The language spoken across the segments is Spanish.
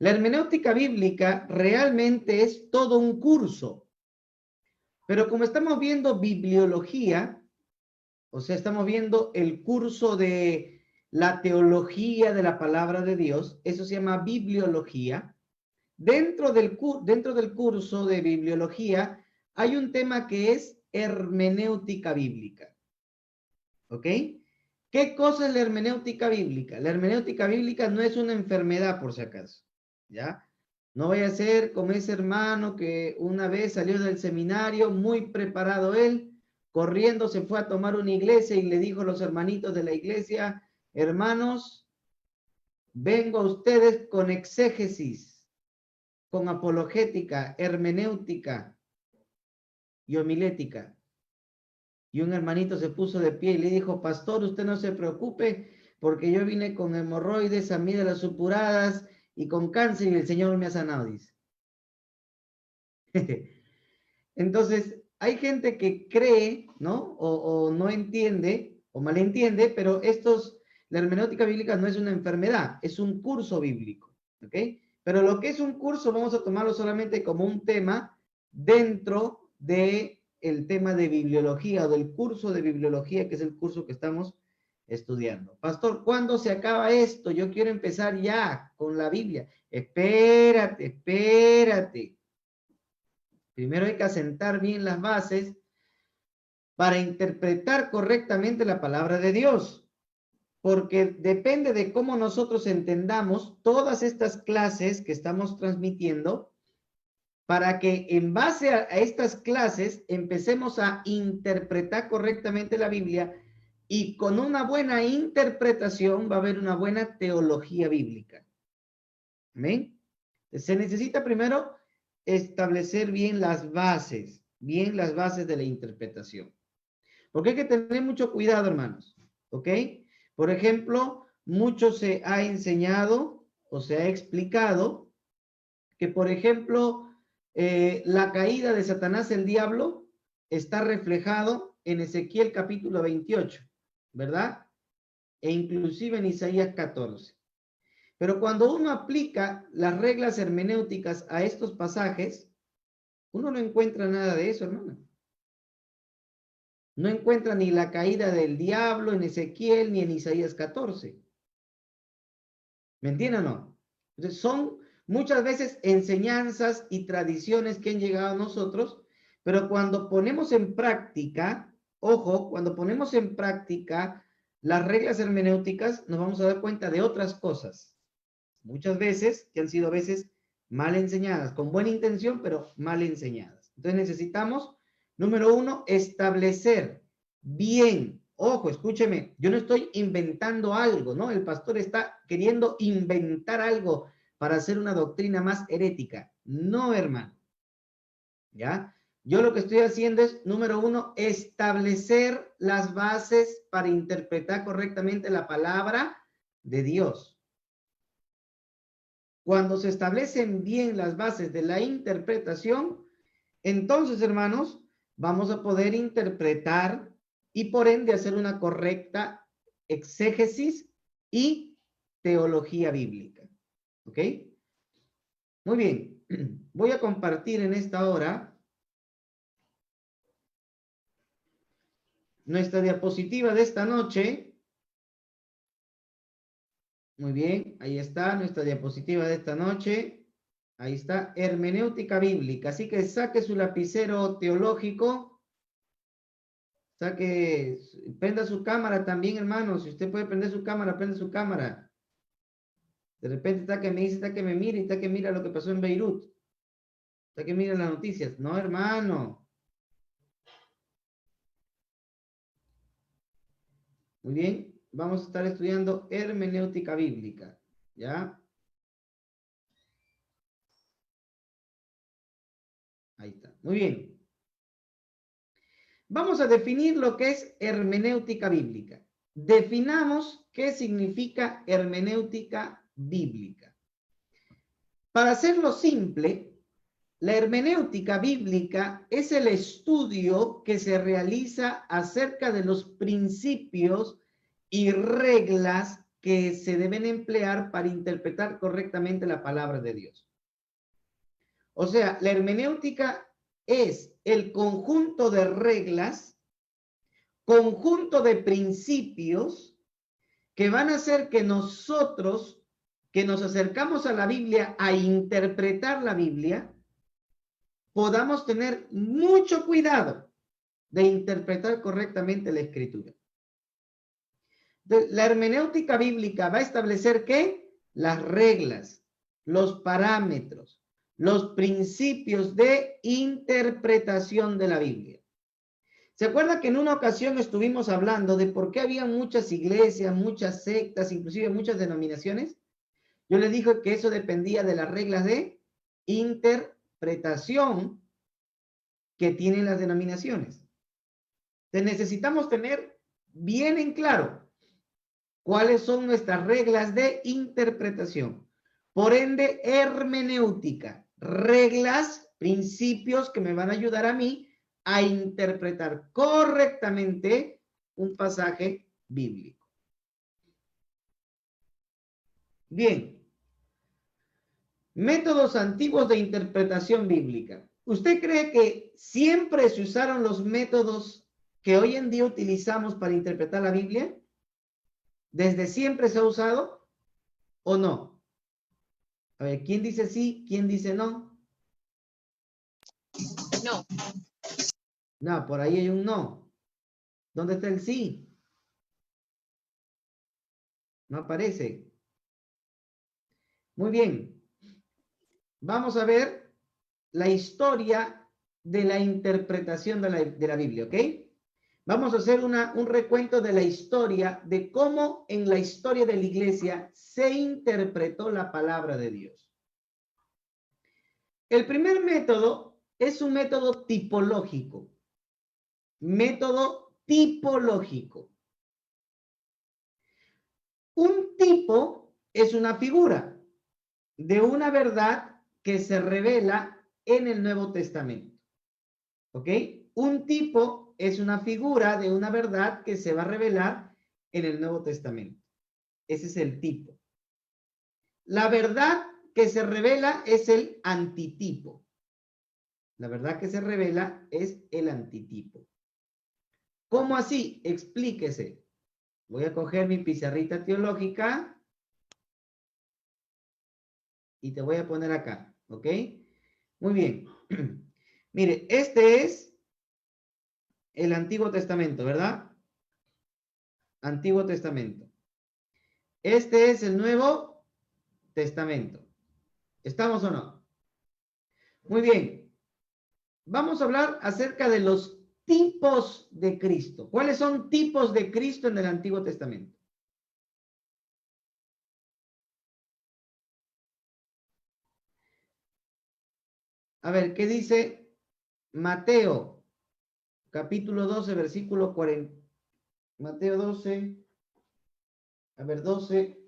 La hermenéutica bíblica realmente es todo un curso, pero como estamos viendo bibliología, o sea, estamos viendo el curso de la teología de la palabra de Dios, eso se llama bibliología. Dentro del curso de bibliología hay un tema que es hermenéutica bíblica. ¿Ok? ¿Qué cosa es la hermenéutica bíblica? La hermenéutica bíblica no es una enfermedad, por si acaso. ¿Ya? No vaya a ser como ese hermano que una vez salió del seminario, muy preparado él, corriendo se fue a tomar una iglesia y le dijo a los hermanitos de la iglesia, hermanos, vengo a ustedes con exégesis, con apologética, hermenéutica y homilética. Y un hermanito se puso de pie y le dijo, pastor, usted no se preocupe, porque yo vine con hemorroides, amígdalas supuradas y con cáncer y el Señor me ha sanado, dice. Entonces, hay gente que cree, ¿no? O no entiende, o malentiende, pero la hermenéutica bíblica no es una enfermedad, es un curso bíblico, ¿ok? Pero lo que es un curso vamos a tomarlo solamente como un tema dentro de el tema de bibliología o del curso de bibliología, que es el curso que estamos estudiando. Pastor, ¿cuándo se acaba esto? Yo quiero empezar ya con la Biblia. Espérate, espérate. Primero hay que asentar bien las bases para interpretar correctamente la palabra de Dios, porque depende de cómo nosotros entendamos todas estas clases que estamos transmitiendo, para que en base a estas clases empecemos a interpretar correctamente la Biblia y con una buena interpretación va a haber una buena teología bíblica. ¿Amén? Se necesita primero establecer bien las bases de la interpretación. Porque hay que tener mucho cuidado, hermanos. ¿Ok? Por ejemplo, mucho se ha enseñado o se ha explicado que, por ejemplo, la caída de Satanás, el diablo, está reflejado en Ezequiel capítulo 28, ¿verdad? E inclusive en Isaías 14. Pero cuando uno aplica las reglas hermenéuticas a estos pasajes, uno no encuentra nada de eso, hermano. No encuentra ni la caída del diablo en Ezequiel ni en Isaías 14. ¿Me entienden o no? Entonces son muchas veces enseñanzas y tradiciones que han llegado a nosotros, pero cuando ponemos en práctica, ojo, cuando ponemos en práctica las reglas hermenéuticas, nos vamos a dar cuenta de otras cosas. Muchas veces, que han sido a veces mal enseñadas, con buena intención, pero mal enseñadas. Entonces necesitamos, número uno, establecer bien, ojo, escúcheme, yo no estoy inventando algo, ¿no? El pastor está queriendo inventar algo para hacer una doctrina más herética. No, hermano. ¿Ya? Yo lo que estoy haciendo es, número uno, establecer las bases para interpretar correctamente la palabra de Dios. Cuando se establecen bien las bases de la interpretación, entonces, hermanos, vamos a poder interpretar y por ende hacer una correcta exégesis y teología bíblica. ¿Ok? Muy bien. Voy a compartir en esta hora nuestra diapositiva de esta noche. Muy bien, ahí está nuestra diapositiva de esta noche. Ahí está, hermenéutica bíblica. Así que saque su lapicero teológico. Saque, prenda su cámara también, hermano. Si usted puede prender su cámara, prende su cámara. De repente está que me dice, está que me mira y está que mira lo que pasó en Beirut. Está que mira las noticias. No, hermano. Muy bien. Vamos a estar estudiando hermenéutica bíblica. ¿Ya? Ahí está. Muy bien. Vamos a definir lo que es hermenéutica bíblica. Definamos qué significa hermenéutica bíblica. Para hacerlo simple, la hermenéutica bíblica es el estudio que se realiza acerca de los principios y reglas que se deben emplear para interpretar correctamente la palabra de Dios. O sea, la hermenéutica es el conjunto de reglas, conjunto de principios que van a hacer que nosotros, que nos acercamos a la Biblia a interpretar la Biblia, podamos tener mucho cuidado de interpretar correctamente la Escritura. La hermenéutica bíblica va a establecer ¿qué? Las reglas, los parámetros, los principios de interpretación de la Biblia. ¿Se acuerda que en una ocasión estuvimos hablando de por qué había muchas iglesias, muchas sectas, inclusive muchas denominaciones? Yo les dije que eso dependía de las reglas de interpretación que tienen las denominaciones. Entonces necesitamos tener bien en claro cuáles son nuestras reglas de interpretación. Por ende, hermenéutica, reglas, principios que me van a ayudar a mí a interpretar correctamente un pasaje bíblico. Bien. Métodos antiguos de interpretación bíblica. ¿Usted cree que siempre se usaron los métodos que hoy en día utilizamos para interpretar la Biblia? ¿Desde siempre se ha usado o no? A ver, ¿quién dice sí? ¿Quién dice no? No. No, por ahí hay un no. ¿Dónde está el sí? No aparece. Muy bien. Vamos a ver la historia de la interpretación de la Biblia, ¿ok? Vamos a hacer un recuento de la historia, de cómo en la historia de la iglesia se interpretó la palabra de Dios. El primer método es un método tipológico. Método tipológico. Un tipo es una figura de una verdad que se revela en el Nuevo Testamento. ¿Ok? Un tipo es una figura de una verdad que se va a revelar en el Nuevo Testamento. Ese es el tipo. La verdad que se revela es el antitipo. La verdad que se revela es el antitipo. ¿Cómo así? Explíquese. Voy a coger mi pizarrita teológica y te voy a poner acá, ¿ok? Muy bien. Mire, este es el Antiguo Testamento, ¿verdad? Antiguo Testamento. Este es el Nuevo Testamento. ¿Estamos o no? Muy bien. Vamos a hablar acerca de los tipos de Cristo. ¿Cuáles son tipos de Cristo en el Antiguo Testamento? A ver, ¿qué dice Mateo? Capítulo 12, versículo 40. Mateo 12. A ver, 12.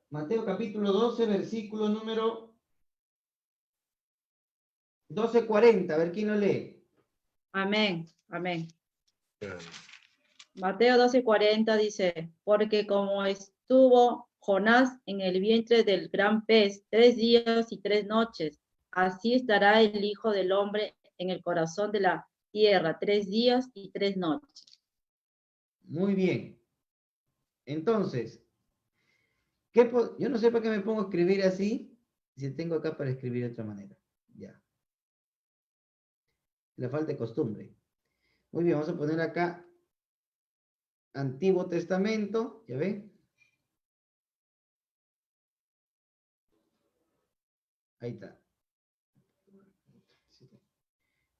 Mateo capítulo 12, versículo número 12:40. A ver, ¿quién lo lee? Amén, amén. Mateo 12:40 dice, porque como estuvo Jonás en el vientre del gran pez 3 días y 3 noches, así estará el Hijo del Hombre en el corazón de la tierra 3 días y 3 noches. Muy bien. Entonces, yo no sé para qué me pongo a escribir así, si tengo acá para escribir de otra manera. Ya. La falta de costumbre. Muy bien, vamos a poner acá Antiguo Testamento, ¿ya ve? Ahí está.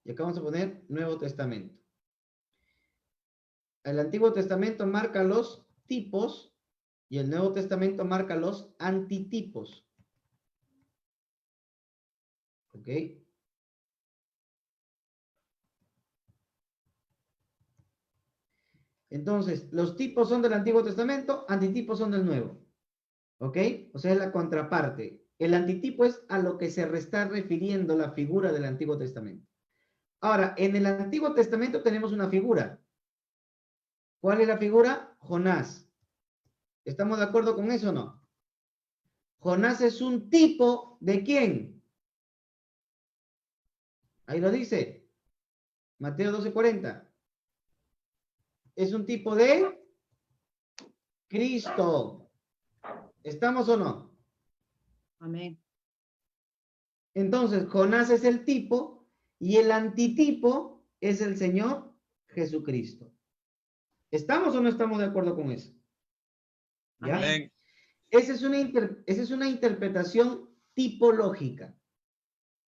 Y acá vamos a poner Nuevo Testamento. El Antiguo Testamento marca los tipos y el Nuevo Testamento marca los antitipos. ¿Ok? Entonces, los tipos son del Antiguo Testamento, antitipos son del Nuevo. ¿Ok? O sea, es la contraparte. El antitipo es a lo que se está refiriendo la figura del Antiguo Testamento. Ahora, en el Antiguo Testamento tenemos una figura. ¿Cuál es la figura? Jonás. ¿Estamos de acuerdo con eso o no? Jonás es un tipo ¿de quién? Ahí lo dice. Mateo 12:40. Es un tipo de Cristo. ¿Estamos o no? Amén. Entonces, Jonás es el tipo y el antitipo es el Señor Jesucristo. ¿Estamos o no estamos de acuerdo con eso? ¿Ya? Amén. Esa es una interpretación tipológica.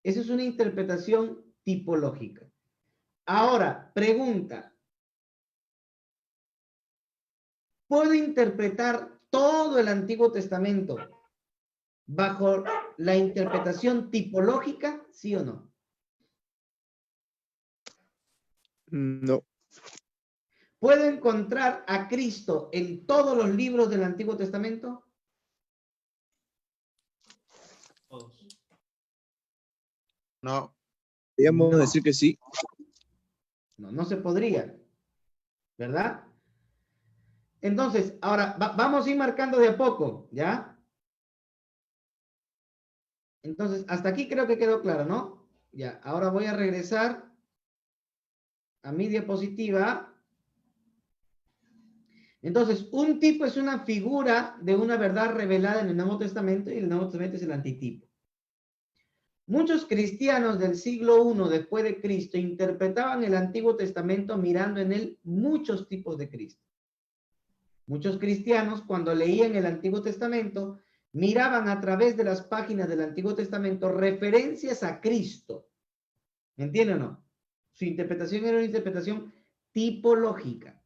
Esa es una interpretación tipológica. Ahora, pregunta. ¿Puedo interpretar todo el Antiguo Testamento bajo la interpretación tipológica, sí o no? No. ¿Puedo encontrar a Cristo en todos los libros del Antiguo Testamento? No. Podríamos No. decir que sí. No, no se podría, ¿verdad? Entonces, ahora vamos a ir marcando de a poco, ¿ya? Entonces, hasta aquí creo que quedó claro, ¿no? Ya, ahora voy a regresar a mi diapositiva. Entonces, un tipo es una figura de una verdad revelada en el Nuevo Testamento y el Nuevo Testamento es el antitipo. Muchos cristianos del siglo I después de Cristo interpretaban el Antiguo Testamento mirando en él muchos tipos de Cristo. Muchos cristianos, cuando leían el Antiguo Testamento, miraban a través de las páginas del Antiguo Testamento referencias a Cristo. ¿Me entienden o no? Su interpretación era una interpretación tipológica.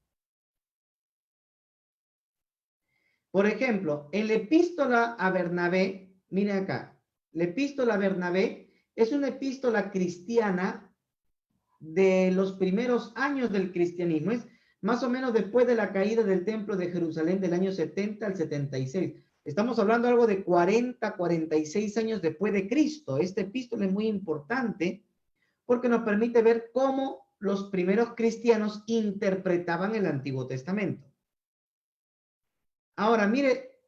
Por ejemplo, en la epístola a Bernabé, miren acá, la epístola a Bernabé es una epístola cristiana de los primeros años del cristianismo, es más o menos después de la caída del templo de Jerusalén del año 70 al 76. Estamos hablando algo de 40, 46 años después de Cristo. Esta epístola es muy importante porque nos permite ver cómo los primeros cristianos interpretaban el Antiguo Testamento. Ahora, mire,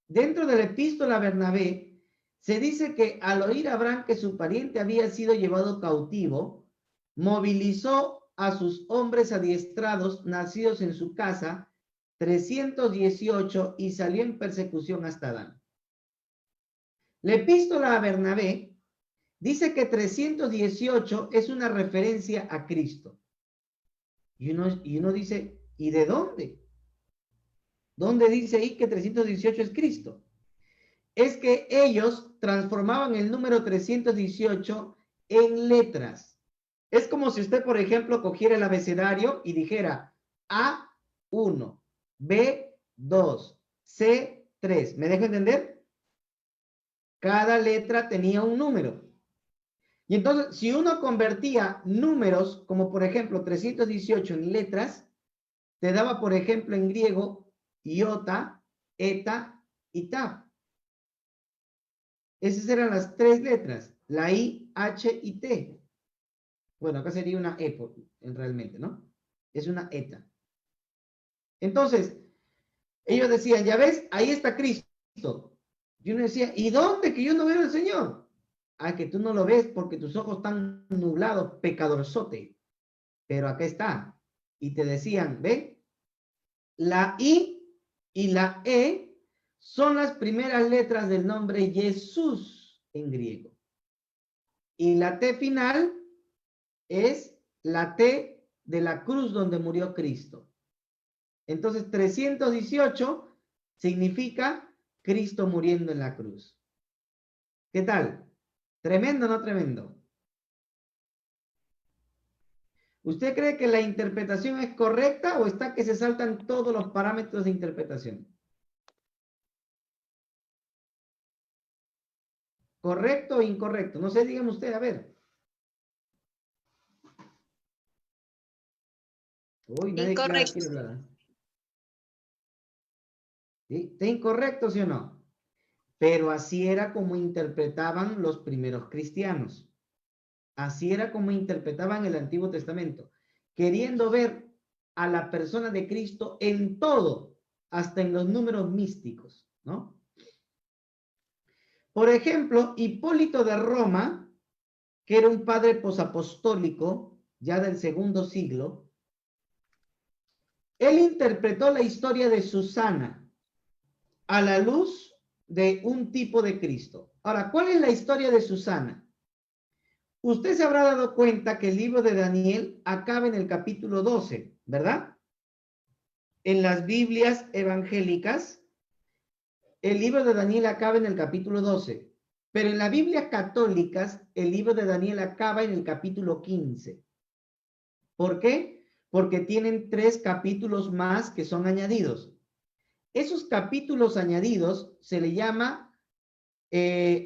dentro de la epístola a Bernabé, se dice que al oír a Abraham que su pariente había sido llevado cautivo, movilizó a sus hombres adiestrados, nacidos en su casa, 318, y salió en persecución hasta Dan. La epístola a Bernabé dice que 318 es una referencia a Cristo. Y uno dice, ¿y de dónde? ¿Dónde dice ahí que 318 es Cristo? Es que ellos transformaban el número 318 en letras. Es como si usted, por ejemplo, cogiera el abecedario y dijera A1, B2, C3. ¿Me dejo entender? Cada letra tenía un número. Y entonces, si uno convertía números, como por ejemplo 318 en letras, te daba, por ejemplo, en griego, iota, eta y taf. Esas eran las tres letras, la I, H y T. Bueno, acá sería una E realmente, ¿no? Es una eta. Entonces, ellos decían, ya ves, ahí está Cristo. Y uno decía, ¿y dónde que yo no veo al Señor? Ah, que tú no lo ves porque tus ojos están nublados, pecadorzote. Pero acá está. Y te decían, ¿ve? La I y la E son las primeras letras del nombre Jesús en griego. Y la T final es la T de la cruz donde murió Cristo. Entonces, 318 significa Cristo muriendo en la cruz. ¿Qué tal? ¿Tremendo o no tremendo? ¿Usted cree que la interpretación es correcta o está que se saltan todos los parámetros de interpretación? ¿Correcto o incorrecto? No sé, dígame usted, a ver. Uy, nadie Incorrecto. quiere hablar. ¿Sí? ¿Está incorrecto, sí o no? Pero así era como interpretaban los primeros cristianos. Así era como interpretaban el Antiguo Testamento, queriendo ver a la persona de Cristo en todo, hasta en los números místicos, ¿no? Por ejemplo, Hipólito de Roma, que era un padre posapostólico, ya del segundo siglo, él interpretó la historia de Susana a la luz de un tipo de Cristo. Ahora, ¿cuál es la historia de Susana? Usted se habrá dado cuenta que el libro de Daniel acaba en el capítulo 12, ¿verdad? En las Biblias evangélicas, el libro de Daniel acaba en el capítulo 12, pero en las Biblias católicas, el libro de Daniel acaba en el capítulo 15. ¿Por qué? Porque tienen 3 capítulos más que son añadidos. Esos capítulos añadidos se le llama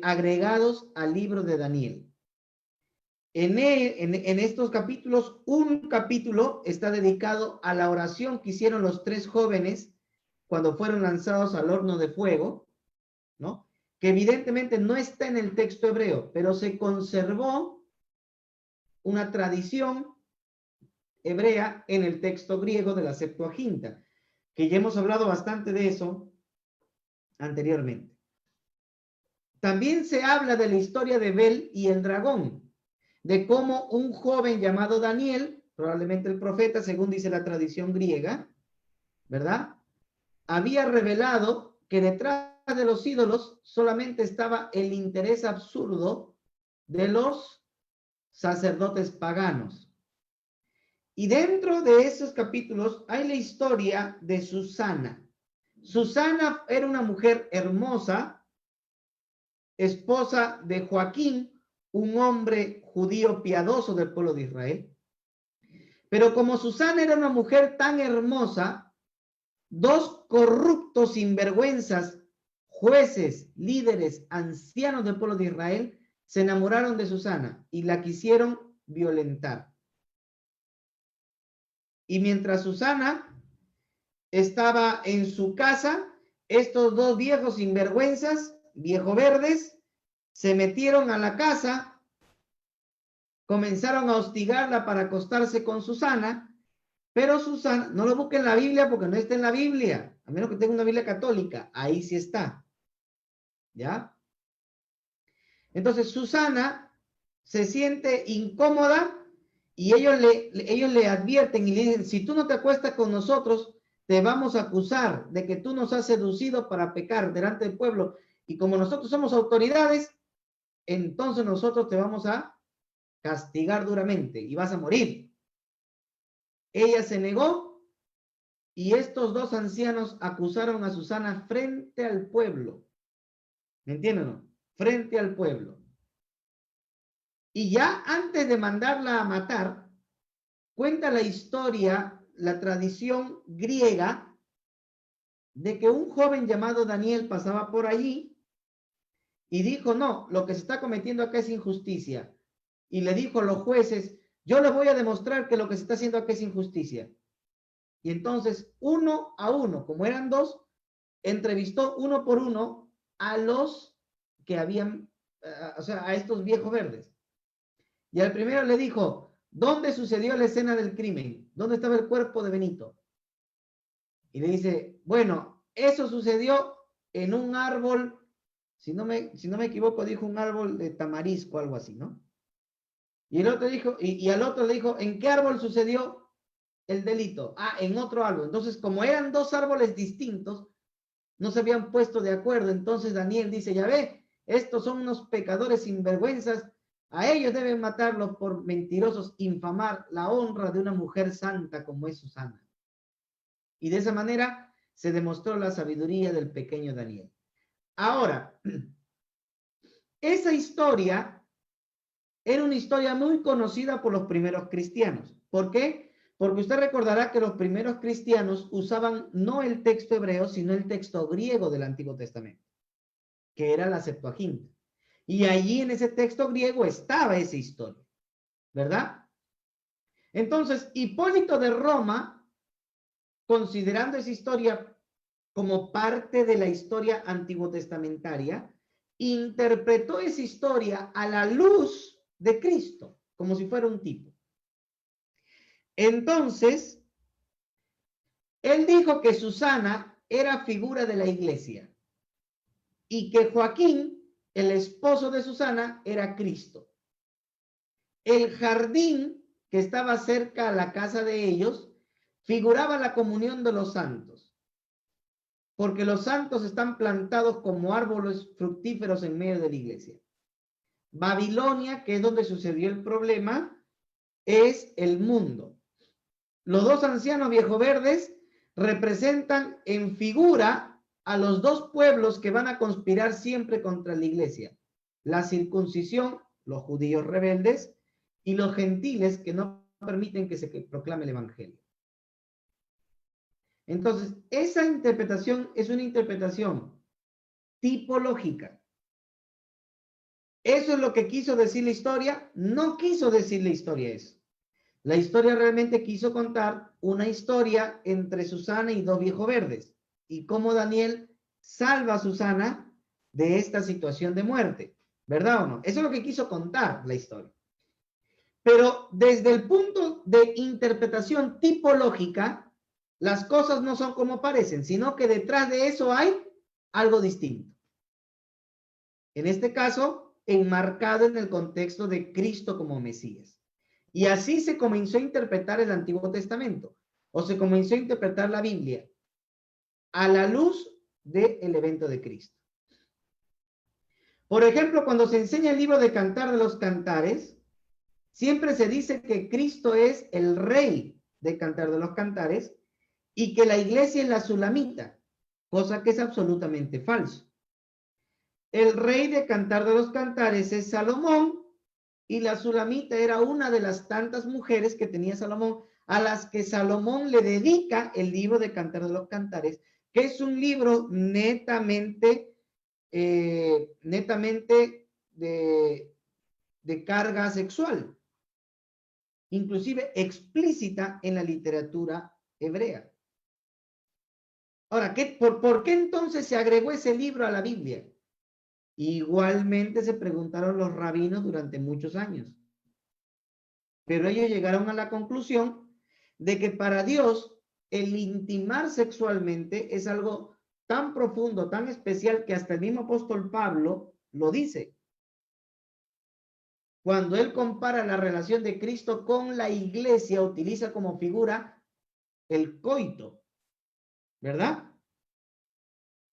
agregados al libro de Daniel. En estos capítulos, un capítulo está dedicado a la oración que hicieron los 3 jóvenes cuando fueron lanzados al horno de fuego, ¿no? Que evidentemente no está en el texto hebreo, pero se conservó una tradición hebrea en el texto griego de la Septuaginta, que ya hemos hablado bastante de eso anteriormente. También se habla de la historia de Bel y el dragón, de cómo un joven llamado Daniel, probablemente el profeta, según dice la tradición griega, ¿verdad? Había revelado que detrás de los ídolos solamente estaba el interés absurdo de los sacerdotes paganos. Y dentro de esos capítulos hay la historia de Susana. Susana era una mujer hermosa, esposa de Joaquín, un hombre judío piadoso del pueblo de Israel. Pero como Susana era una mujer tan hermosa, 2 corruptos sinvergüenzas, jueces, líderes, ancianos del pueblo de Israel, se enamoraron de Susana y la quisieron violentar. Y mientras Susana estaba en su casa, estos 2 viejos sinvergüenzas, viejo verdes, se metieron a la casa, comenzaron a hostigarla para acostarse con Susana, pero Susana, no lo busquen en la Biblia porque no está en la Biblia, a menos que tenga una Biblia católica, ahí sí está, ¿ya? Entonces Susana se siente incómoda y ellos le advierten y le dicen, si tú no te acuestas con nosotros, te vamos a acusar de que tú nos has seducido para pecar delante del pueblo, y como nosotros somos autoridades, entonces nosotros te vamos a castigar duramente y vas a morir. Ella se negó y estos 2 ancianos acusaron a Susana frente al pueblo. ¿Me entienden o no? Frente al pueblo. Y ya antes de mandarla a matar, cuenta la historia, la tradición griega, de que un joven llamado Daniel pasaba por allí y dijo, no, lo que se está cometiendo acá es injusticia. Y le dijo a los jueces, yo les voy a demostrar que lo que se está haciendo acá es injusticia. Y entonces, 1 a 1, como eran 2, entrevistó 1 por 1 a los que habían, o sea, a estos viejos verdes. Y al primero le dijo, ¿dónde sucedió la escena del crimen? ¿Dónde estaba el cuerpo de Benito? Y le dice, bueno, eso sucedió en un árbol, si no me equivoco, dijo un árbol de tamarisco, algo así, ¿no? Y el otro dijo, y al otro le dijo, ¿en qué árbol sucedió el delito? Ah, en otro árbol. Entonces, como eran 2 árboles distintos, no se habían puesto de acuerdo. Entonces Daniel dice, ya ve, estos son unos pecadores sinvergüenzas, a ellos deben matarlos por mentirosos, infamar la honra de una mujer santa como es Susana. Y de esa manera se demostró la sabiduría del pequeño Daniel. Ahora, esa historia era una historia muy conocida por los primeros cristianos. ¿Por qué? Porque usted recordará que los primeros cristianos usaban no el texto hebreo, sino el texto griego del Antiguo Testamento, que era la Septuaginta. Y allí en ese texto griego estaba esa historia, ¿verdad? Entonces, Hipólito de Roma, considerando esa historia como parte de la historia antiguo-testamentaria, interpretó esa historia a la luz de Cristo. como si fuera un tipo. Entonces, él dijo que Susana era figura de la iglesia y que Joaquín, el esposo de Susana, era Cristo. El jardín que estaba cerca a la casa de ellos figuraba la comunión de los santos, porque los santos están plantados como árboles fructíferos en medio de la iglesia. Babilonia, que es donde sucedió el problema, es el mundo. Los dos ancianos viejoverdes representan en figura a los dos pueblos que van a conspirar siempre contra la iglesia. La circuncisión, los judíos rebeldes, y los gentiles que no permiten que se proclame el evangelio. Entonces, esa interpretación es una interpretación tipológica. ¿Eso es lo que quiso decir la historia? No quiso decir la historia eso. La historia realmente quiso contar una historia entre Susana y dos viejoverdes y cómo Daniel salva a Susana de esta situación de muerte, ¿verdad o no? Eso es lo que quiso contar la historia. Pero desde el punto de interpretación tipológica, las cosas no son como parecen, sino que detrás de eso hay algo distinto. En este caso, enmarcado en el contexto de Cristo como Mesías. Y así se comenzó a interpretar el Antiguo Testamento, o se comenzó a interpretar la Biblia, a la luz del evento de Cristo. Por ejemplo, cuando se enseña el libro de Cantar de los Cantares, siempre se dice que Cristo es el rey de Cantar de los Cantares y que la iglesia es la sulamita, cosa que es absolutamente falso. El rey de Cantar de los Cantares es Salomón y la sulamita era una de las tantas mujeres que tenía Salomón, a las que Salomón le dedica el libro de Cantar de los Cantares, que es un libro netamente de carga sexual, inclusive explícita en la literatura hebrea. Ahora, ¿por qué entonces se agregó ese libro a la Biblia? Igualmente se preguntaron los rabinos durante muchos años. Pero ellos llegaron a la conclusión de que para Dios el intimar sexualmente es algo tan profundo, tan especial, que hasta el mismo apóstol Pablo lo dice. Cuando él compara la relación de Cristo con la iglesia, utiliza como figura el coito, ¿verdad?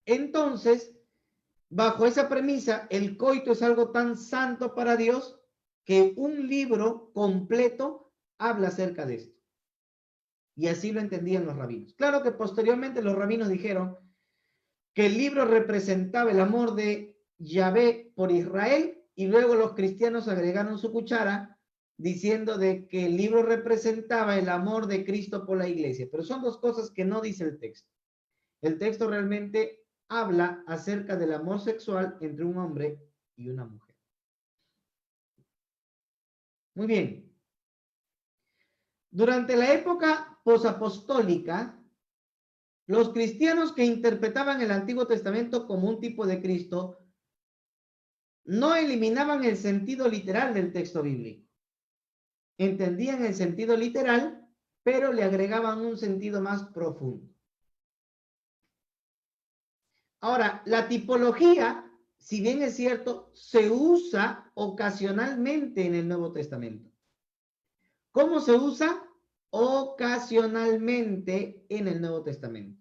Entonces, bajo esa premisa, el coito es algo tan santo para Dios que un libro completo habla acerca de esto. Y así lo entendían los rabinos. Claro que posteriormente los rabinos dijeron que el libro representaba el amor de Yahvé por Israel, y luego los cristianos agregaron su cuchara diciendo de que el libro representaba el amor de Cristo por la iglesia. Pero son dos cosas que no dice el texto. El texto realmente habla acerca del amor sexual entre un hombre y una mujer. Muy bien. Durante la época posapostólica, los cristianos que interpretaban el Antiguo Testamento como un tipo de Cristo no eliminaban el sentido literal del texto bíblico. Entendían el sentido literal, pero le agregaban un sentido más profundo. Ahora, la tipología, si bien es cierto, se usa ocasionalmente en el Nuevo Testamento. ¿Cómo se usa? Ocasionalmente en el Nuevo Testamento.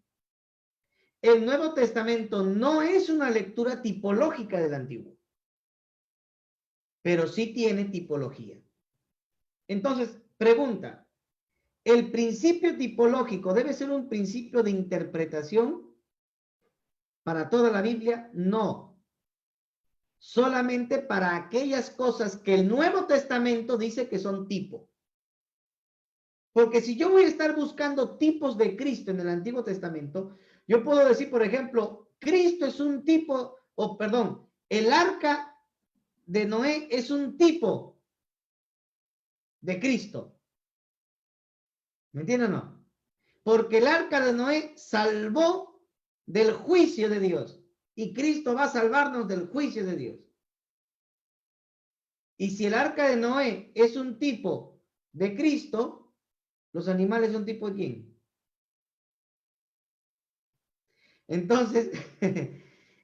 El Nuevo Testamento no es una lectura tipológica del Antiguo, pero sí tiene tipología. Entonces, pregunta, ¿el principio tipológico debe ser un principio de interpretación para toda la Biblia? No. Solamente para aquellas cosas que el Nuevo Testamento dice que son tipo. Porque si yo voy a estar buscando tipos de Cristo en el Antiguo Testamento, yo puedo decir, por ejemplo, Cristo es un tipo, o perdón, el arca de Noé es un tipo de Cristo. ¿Me entienden o no? Porque el arca de Noé salvó del juicio de Dios y Cristo va a salvarnos del juicio de Dios. Y si el arca de Noé es un tipo de Cristo, los animales son tipo de quién. Entonces,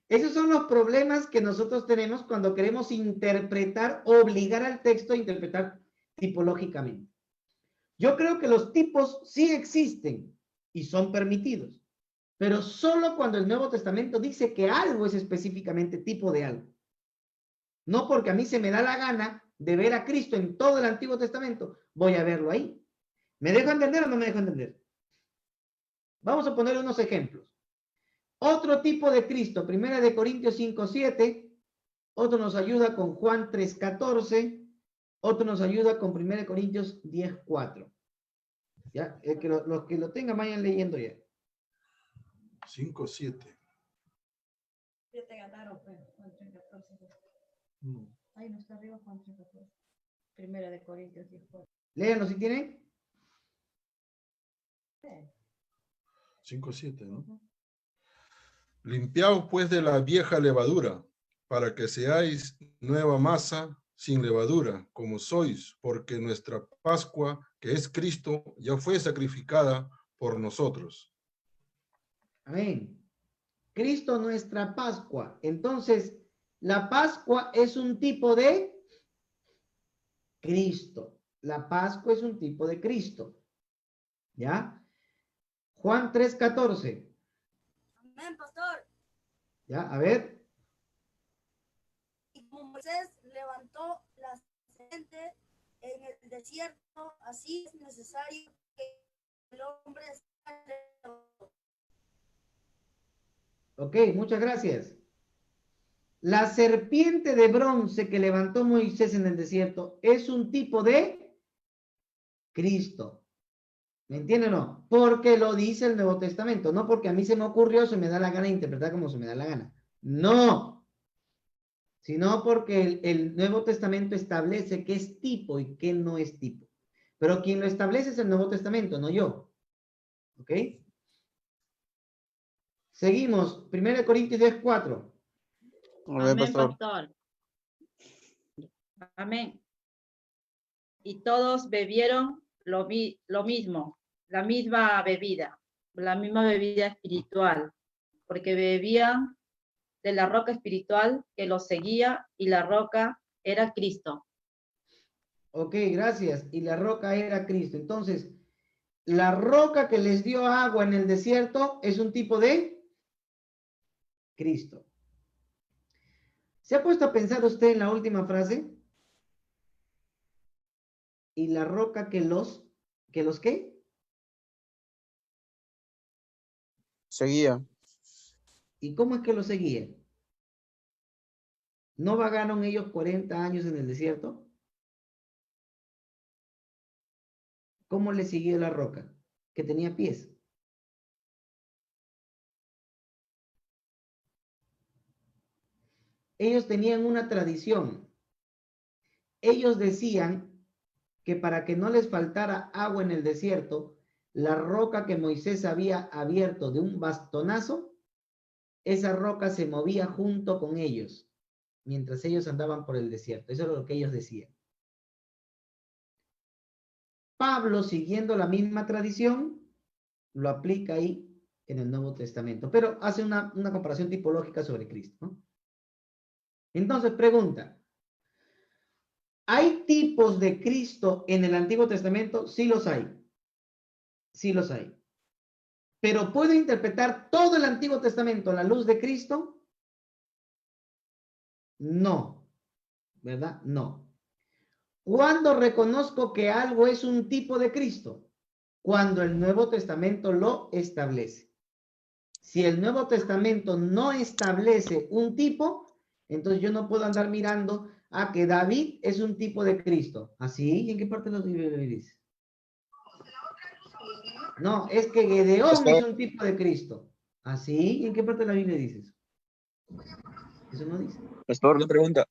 esos son los problemas que nosotros tenemos cuando queremos interpretar, obligar al texto a interpretar tipológicamente. Yo creo que los tipos sí existen y son permitidos, pero solo cuando el Nuevo Testamento dice que algo es específicamente tipo de algo. No porque a mí se me da la gana de ver a Cristo en todo el Antiguo Testamento, voy a verlo ahí. ¿Me dejo entender o no me dejo entender? Vamos a poner unos ejemplos. Otro tipo de Cristo, 1 Corintios 5:7, otro nos ayuda con Juan 3:14, otro nos ayuda con 1 Corintios 10:4. ¿Ya? Los que lo tengan vayan leyendo ya. 5:7. Ya te ganaron, pues, Juan 3:14. Ahí no está arriba, Juan 3:14. 1 Corintios 10:4. Léanlo si tienen. 5:7, ¿no? Limpiaos pues de la vieja levadura, para que seáis nueva masa sin levadura, como sois, porque nuestra Pascua, que es Cristo, ya fue sacrificada por nosotros. Amén. Cristo nuestra Pascua. Entonces, la Pascua es un tipo de Cristo. La Pascua es un tipo de Cristo. ¿Ya? Juan 3:14. Amén, pastor. ¿Ya? A ver. Y como Moisés levantó la gente en el desierto, así es necesario que el hombre sea levantado. Ok, muchas gracias. La serpiente de bronce que levantó Moisés en el desierto es un tipo de Cristo. ¿Me entienden o no? Porque lo dice el Nuevo Testamento, no porque a mí se me ocurrió, se me da la gana de interpretar como se me da la gana. No, sino porque el Nuevo Testamento establece qué es tipo y qué no es tipo. Pero quien lo establece es el Nuevo Testamento, no yo. ¿Ok? Seguimos, 1 Corintios 10:4. Amén, pastor. Amén. Y todos bebieron lo mismo, la misma bebida espiritual, porque bebían de la roca espiritual que los seguía, y la roca era Cristo. Ok, gracias. Y la roca era Cristo. Entonces, la roca que les dio agua en el desierto es un tipo de Cristo. ¿Se ha puesto a pensar usted en la última frase? Y la roca ¿qué? Seguía. ¿Y cómo es que los seguía? ¿No vagaron ellos 40 años en el desierto? ¿Cómo le siguió la roca? Que tenía pies. Ellos tenían una tradición. Ellos decían que para que no les faltara agua en el desierto, la roca que Moisés había abierto de un bastonazo, esa roca se movía junto con ellos, mientras ellos andaban por el desierto. Eso es lo que ellos decían. Pablo, siguiendo la misma tradición, lo aplica ahí en el Nuevo Testamento, pero hace una comparación tipológica sobre Cristo, ¿no? Entonces, pregunta, ¿hay tipos de Cristo en el Antiguo Testamento? Sí los hay. Sí los hay. Pero ¿puedo interpretar todo el Antiguo Testamento a la luz de Cristo? No. ¿Verdad? No. ¿Cuándo reconozco que algo es un tipo de Cristo? Cuando el Nuevo Testamento lo establece. Si el Nuevo Testamento no establece un tipo, entonces yo no puedo andar mirando a que David es un tipo de Cristo. ¿Así? ¿Y en qué parte de la Biblia dice? No, es que Gedeón es un tipo de Cristo. ¿Así? ¿Y en qué parte de la Biblia dice eso? Eso no dice. Pastor, una pregunta.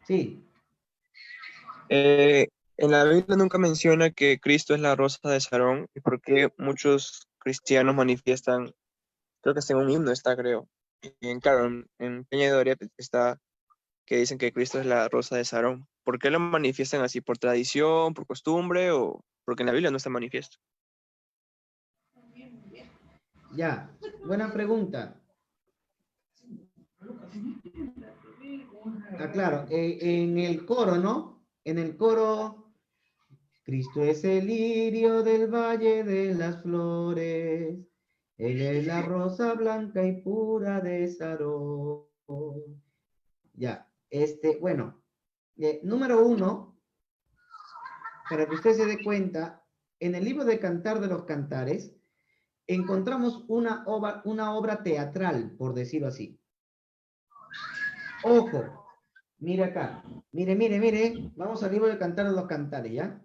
Sí. En la Biblia nunca menciona que Cristo es la rosa de Sarón. ¿Y por qué muchos cristianos manifiestan? Creo que en un himno está, creo. Claro, en Peña de Doriat está que dicen que Cristo es la rosa de Sarón. ¿Por qué lo manifiestan así? ¿Por tradición, por costumbre o porque en la Biblia no está manifiesto? Ya, buena pregunta. Ah, claro, en el coro, ¿no? En el coro, Cristo es el lirio del valle de las flores, Él es la rosa blanca y pura de Sarón. Ya, bueno, número uno, para que usted se dé cuenta, en el libro de Cantar de los Cantares, encontramos una obra teatral, por decirlo así. Ojo, mire acá, mire, vamos al libro de Cantar de los Cantares, ¿ya?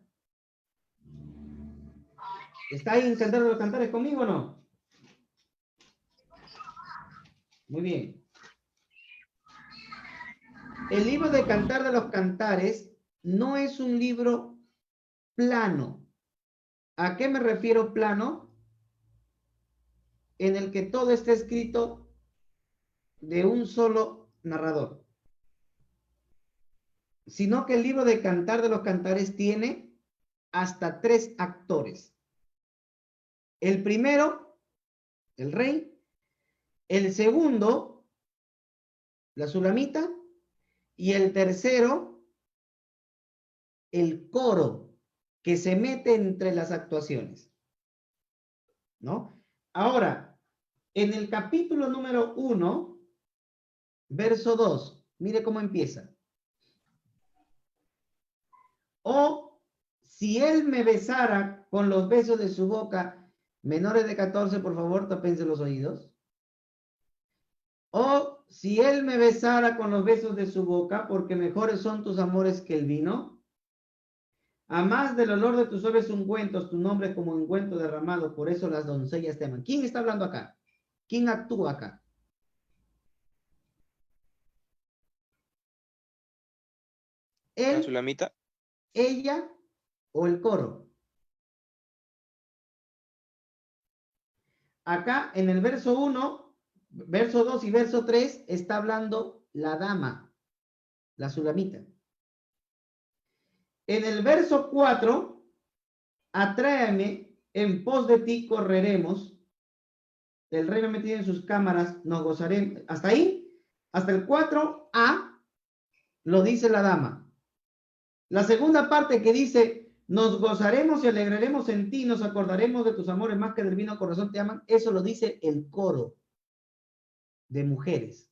¿Está ahí en Cantar de los Cantares conmigo o no? Muy bien. El libro de Cantar de los Cantares no es un libro plano. ¿A qué me refiero plano? En el que todo está escrito de un solo narrador. Sino que el libro de Cantar de los Cantares tiene hasta 3 actores. El primero, el rey. El segundo, la sulamita. Y el tercero, el coro, que se mete entre las actuaciones. ¿No? Ahora, en el capítulo número 1, verso 2, mire cómo empieza. O si él me besara con los besos de su boca, menores de 14, por favor, tápense los oídos. O si él me besara con los besos de su boca, porque mejores son tus amores que el vino. A más del olor de tus suaves ungüentos, tu nombre es como ungüento derramado, por eso las doncellas te aman. ¿Quién está hablando acá? ¿Quién actúa acá? ¿La ¿Él, sulamita? ella o el coro? Acá en el verso 1, verso 2 y verso 3 está hablando la dama, la sulamita. En el verso 4, atráeme, en pos de ti correremos, el rey me metido en sus cámaras, nos gozaremos. Hasta ahí, hasta el 4a, lo dice la dama. La segunda parte que dice, nos gozaremos y alegraremos en ti, nos acordaremos de tus amores más que del vino corazón te aman, eso lo dice el coro de mujeres.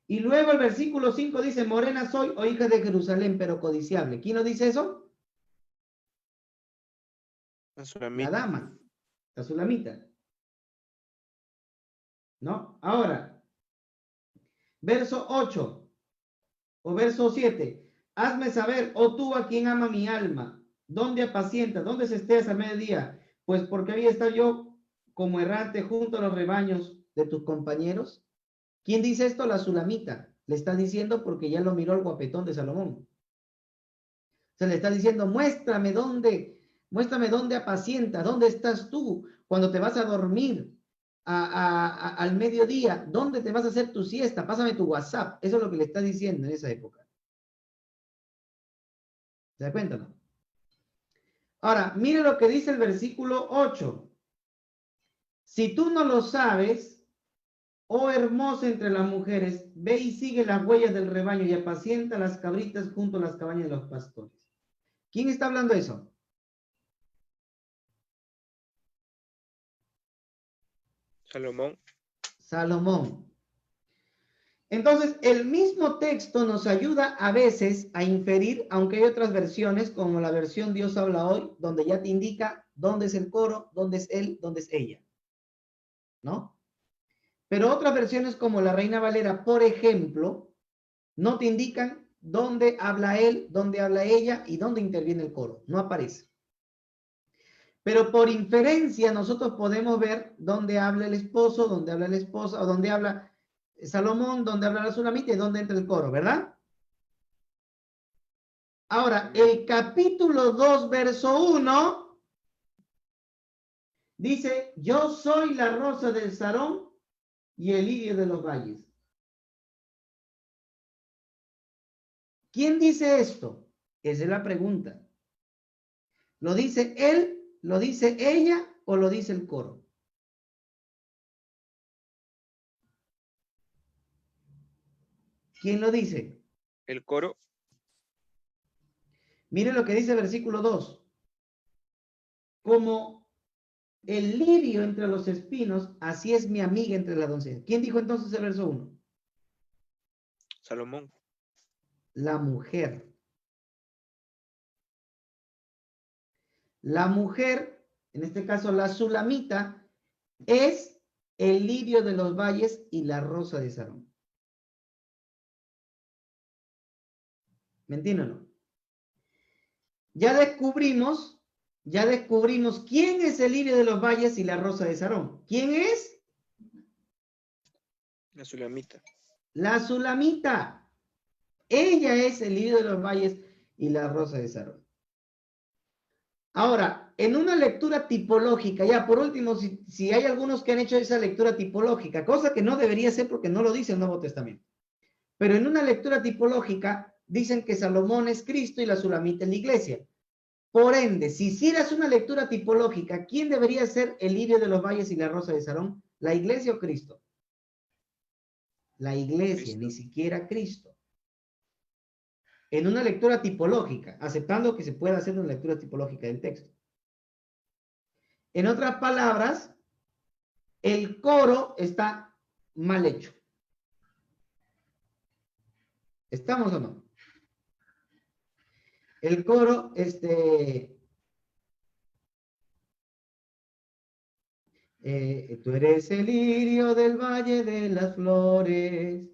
Y luego el versículo 5 dice, morena soy, o hija de Jerusalén, pero codiciable. ¿Quién lo dice eso? La La sulamita. dama, la sulamita. ¿No? Ahora, verso 8 o verso 7. Hazme saber, oh tú a quien ama mi alma, ¿dónde apacientas? ¿Dónde se estés a mediodía? Pues porque había estado yo como errante junto a los rebaños de tus compañeros. ¿Quién dice esto? La sulamita. Le está diciendo porque ya lo miró el guapetón de Salomón. Se le está diciendo, muéstrame dónde apacientas, dónde estás tú cuando te vas a dormir al mediodía, dónde te vas a hacer tu siesta, pásame tu WhatsApp. Eso es lo que le está diciendo en esa época. ¿Se da cuenta, no? Ahora, mire lo que dice el versículo 8. Si tú no lo sabes, oh hermosa entre las mujeres, ve y sigue las huellas del rebaño y apacienta las cabritas junto a las cabañas de los pastores. ¿Quién está hablando eso? Salomón. Salomón. Entonces, el mismo texto nos ayuda a veces a inferir, aunque hay otras versiones, como la versión Dios habla hoy, donde ya te indica dónde es el coro, dónde es él, dónde es ella. ¿No? Pero otras versiones como la Reina Valera, por ejemplo, no te indican dónde habla él, dónde habla ella y dónde interviene el coro. No aparece. Pero por inferencia nosotros podemos ver dónde habla el esposo, dónde habla la esposa, o dónde habla Salomón, dónde habla la sulamita y dónde entra el coro, ¿verdad? Ahora, el capítulo 2, verso 1, dice, yo soy la rosa del Sarón y el lirio de los valles. ¿Quién dice esto? Esa es la pregunta. ¿Lo dice él, lo dice ella o lo dice el coro? ¿Quién lo dice? El coro. Mire lo que dice el versículo 2. Como el lirio entre los espinos, así es mi amiga entre las doncellas. ¿Quién dijo entonces el verso 1? Salomón. La mujer. La mujer, en este caso la sulamita, es el lirio de los valles y la rosa de Sarón. ¿Me entienden o no? Ya descubrimos quién es el lirio de los valles y la rosa de Sarón. ¿Quién es? La sulamita. La sulamita. Ella es el lirio de los valles y la rosa de Sarón. Ahora, en una lectura tipológica, ya por último, si hay algunos que han hecho esa lectura tipológica, cosa que no debería ser porque no lo dice el Nuevo Testamento, pero en una lectura tipológica dicen que Salomón es Cristo y la sulamita es la iglesia. Por ende, si hicieras una lectura tipológica, ¿quién debería ser el lirio de los valles y la rosa de Sarón? ¿La iglesia o Cristo? La iglesia, Cristo. ni siquiera Cristo. En una lectura tipológica, aceptando que se pueda hacer una lectura tipológica del texto. En otras palabras, el coro está mal hecho. ¿Estamos o no? El coro, tú eres el lirio del valle de las flores,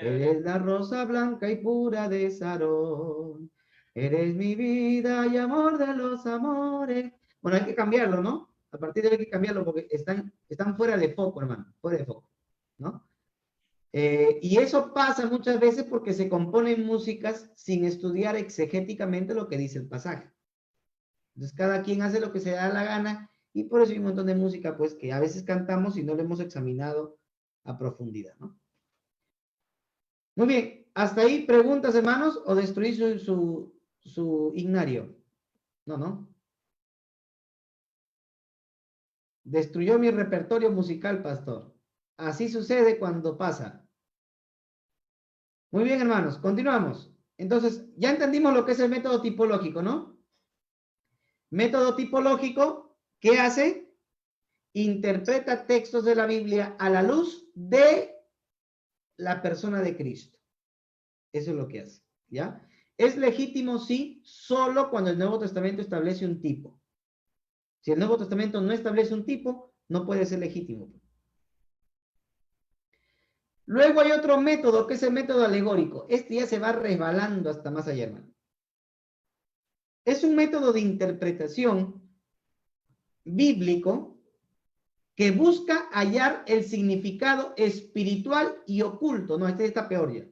eres la rosa blanca y pura de Sarón, eres mi vida y amor de los amores. Bueno, hay que cambiarlo, ¿no? A partir de ahí hay que cambiarlo porque están fuera de foco, hermano, fuera de foco, ¿no? Y eso pasa muchas veces porque se componen músicas sin estudiar exegéticamente lo que dice el pasaje. Entonces cada quien hace lo que se da la gana y por eso hay un montón de música pues que a veces cantamos y no lo hemos examinado a profundidad, ¿no? Muy bien, hasta ahí preguntas, hermanos, o destruí su ignario. No. Destruyó mi repertorio musical, pastor. Así sucede cuando pasa. Muy bien, hermanos, continuamos. Entonces, ya entendimos lo que es el método tipológico, ¿no? Método tipológico, ¿qué hace? Interpreta textos de la Biblia a la luz de la persona de Cristo. Eso es lo que hace, ¿ya? Es legítimo, sí, solo cuando el Nuevo Testamento establece un tipo. Si el Nuevo Testamento no establece un tipo, no puede ser legítimo. Luego hay otro método, que es el método alegórico. Este ya se va resbalando hasta más allá, hermano. Es un método de interpretación bíblico que busca hallar el significado espiritual y oculto. No, este está peor ya.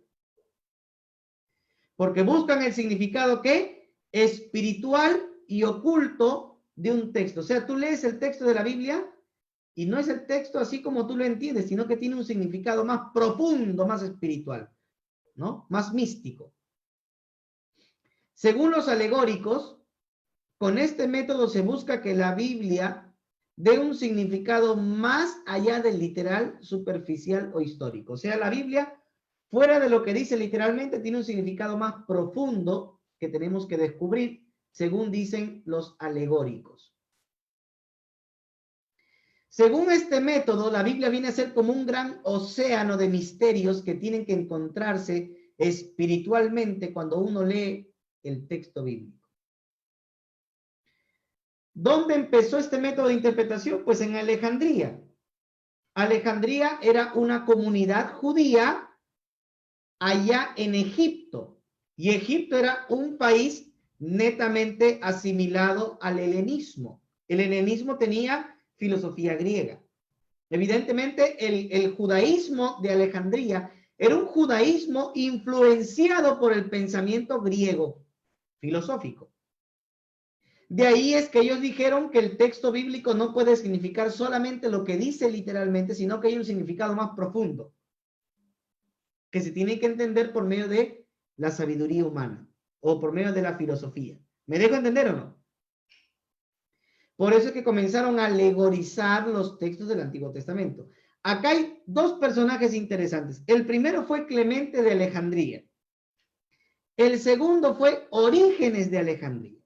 Porque buscan el significado, ¿qué? Espiritual y oculto de un texto. O sea, tú lees el texto de la Biblia y no es el texto así como tú lo entiendes, sino que tiene un significado más profundo, más espiritual, ¿no? Más místico. Según los alegóricos, con este método se busca que la Biblia dé un significado más allá del literal, superficial o histórico. O sea, la Biblia, fuera de lo que dice literalmente, tiene un significado más profundo que tenemos que descubrir, según dicen los alegóricos. Según este método, la Biblia viene a ser como un gran océano de misterios que tienen que encontrarse espiritualmente cuando uno lee el texto bíblico. ¿Dónde empezó este método de interpretación? Pues en Alejandría. Alejandría era una comunidad judía allá en Egipto. Y Egipto era un país netamente asimilado al helenismo. El helenismo tenía filosofía griega. Evidentemente, el judaísmo de Alejandría era un judaísmo influenciado por el pensamiento griego filosófico. De ahí es que ellos dijeron que el texto bíblico no puede significar solamente lo que dice literalmente, sino que hay un significado más profundo, que se tiene que entender por medio de la sabiduría humana o por medio de la filosofía. ¿Me dejo entender o no? Por eso es que comenzaron a alegorizar los textos del Antiguo Testamento. Acá hay dos personajes interesantes. El primero fue Clemente de Alejandría. El segundo fue Orígenes de Alejandría.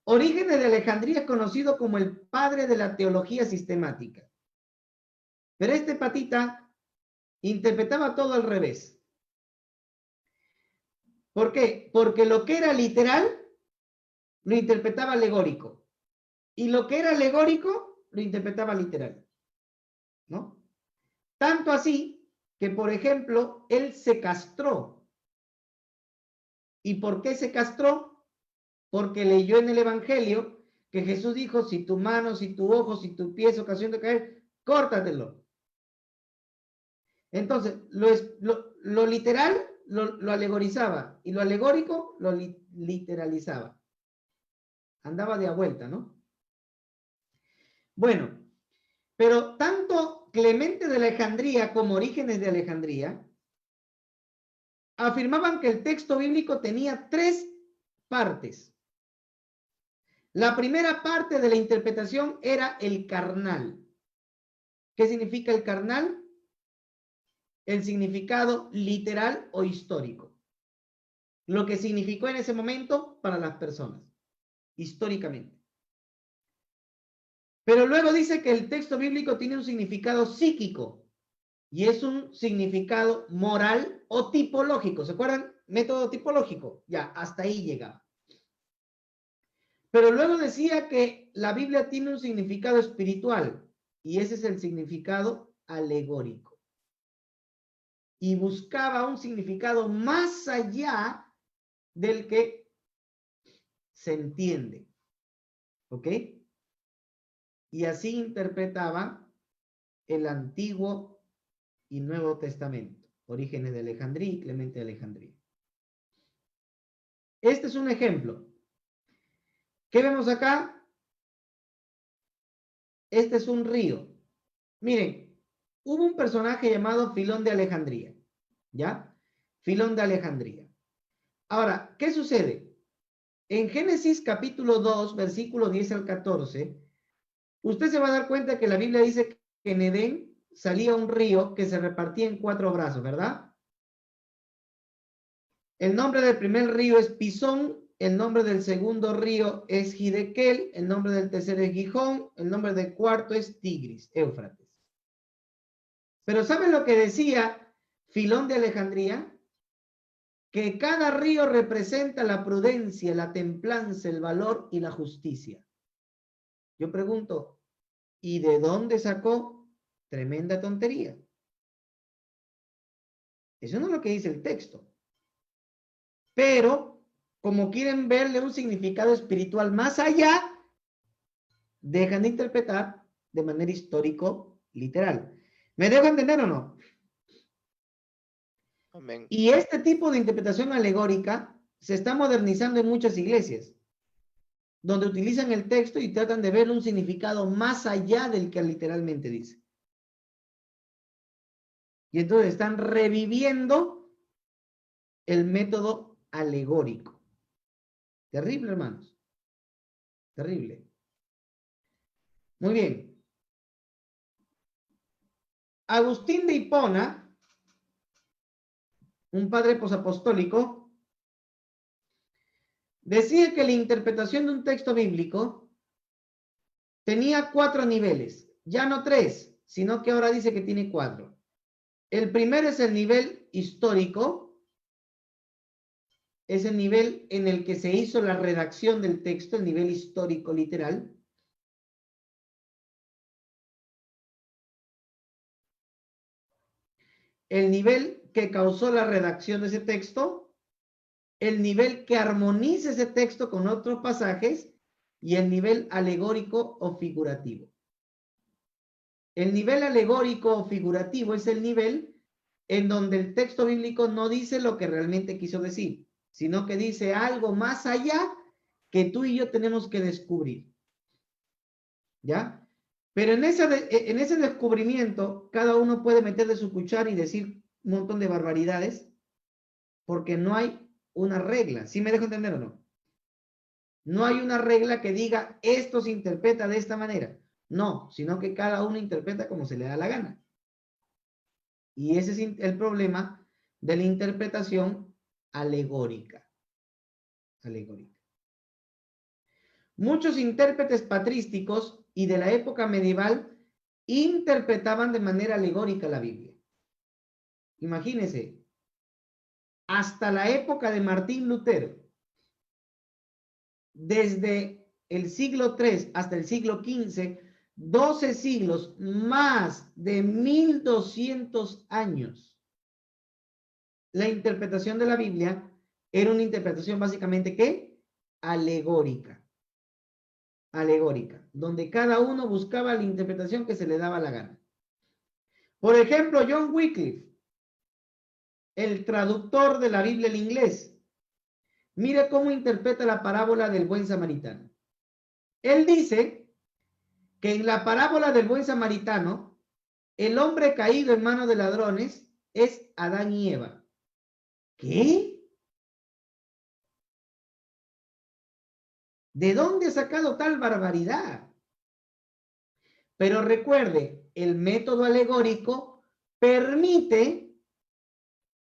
Orígenes de Alejandría es conocido como el padre de la teología sistemática. Pero este patita interpretaba todo al revés. ¿Por qué? Porque lo que era literal lo interpretaba alegórico. Y lo que era alegórico lo interpretaba literal. ¿No? Tanto así que, por ejemplo, él se castró. ¿Y por qué se castró? Porque leyó en el Evangelio que Jesús dijo, si tu mano, si tu ojo, si tu pie es ocasión de caer, córtatelo. Entonces, lo literal lo alegorizaba y lo alegórico lo literalizaba. Andaba de a vuelta, ¿no? Bueno, pero tanto Clemente de Alejandría como Orígenes de Alejandría afirmaban que el texto bíblico tenía tres partes. La primera parte de la interpretación era el carnal. ¿Qué significa el carnal? El significado literal o histórico. Lo que significó en ese momento para las personas, históricamente. Pero luego dice que el texto bíblico tiene un significado psíquico y es un significado moral o tipológico. ¿Se acuerdan? Método tipológico. Ya, hasta ahí llegaba. Pero luego decía que la Biblia tiene un significado espiritual y ese es el significado alegórico. Y buscaba un significado más allá del que se entiende. ¿Ok? Y así interpretaba el Antiguo y Nuevo Testamento. Orígenes de Alejandría y Clemente de Alejandría. Este es un ejemplo. ¿Qué vemos acá? Este es un río. Miren, hubo un personaje llamado Filón de Alejandría. ¿Ya? Filón de Alejandría. Ahora, ¿qué sucede? En Génesis capítulo 2, versículo 10 al 14, usted se va a dar cuenta que la Biblia dice que en Edén salía un río que se repartía en 4 brazos, ¿verdad? El nombre del primer río es Pisón, el nombre del segundo río es Hidekel, el nombre del tercero es Gijón, el nombre del cuarto es Tigris, Éufrates. Pero ¿saben lo que decía Filón de Alejandría? Que cada río representa la prudencia, la templanza, el valor y la justicia. Yo pregunto, ¿y de dónde sacó? Tremenda tontería. Eso no es lo que dice el texto. Pero, como quieren verle un significado espiritual más allá, dejan de interpretar de manera histórico-literal. ¿Me dejo entender o no? Amén. Y este tipo de interpretación alegórica se está modernizando en muchas iglesias, donde utilizan el texto y tratan de ver un significado más allá del que literalmente dice. Y entonces están reviviendo el método alegórico. Terrible, hermanos. Terrible. Muy bien. Agustín de Hipona, un padre posapostólico, decía que la interpretación de un texto bíblico tenía 4 niveles, ya no 3, sino que ahora dice que tiene 4. El primero es el nivel histórico, es el nivel en el que se hizo la redacción del texto, el nivel histórico literal. El nivel que causó la redacción de ese texto, el nivel que armoniza ese texto con otros pasajes y el nivel alegórico o figurativo. El nivel alegórico o figurativo es el nivel en donde el texto bíblico no dice lo que realmente quiso decir, sino que dice algo más allá que tú y yo tenemos que descubrir. ¿Ya? Pero en ese descubrimiento, cada uno puede meter de su cuchara y decir un montón de barbaridades porque no hay una regla. ¿Sí me dejo entender o no? No hay una regla que diga esto se interpreta de esta manera. No, sino que cada uno interpreta como se le da la gana. Y ese es el problema de la interpretación alegórica. Alegórica. Muchos intérpretes patrísticos y de la época medieval interpretaban de manera alegórica la Biblia. Imagínense, hasta la época de Martín Lutero, desde el siglo III hasta el siglo XV, 12 siglos, más de 1200 años. La interpretación de la Biblia era una interpretación básicamente, ¿qué? Alegórica. Alegórica, donde cada uno buscaba la interpretación que se le daba la gana. Por ejemplo, John Wycliffe, el traductor de la Biblia al inglés, mire cómo interpreta la parábola del buen samaritano. Él dice que en la parábola del buen samaritano, el hombre caído en manos de ladrones es Adán y Eva. ¿Qué? ¿De dónde ha sacado tal barbaridad? Pero recuerde, el método alegórico permite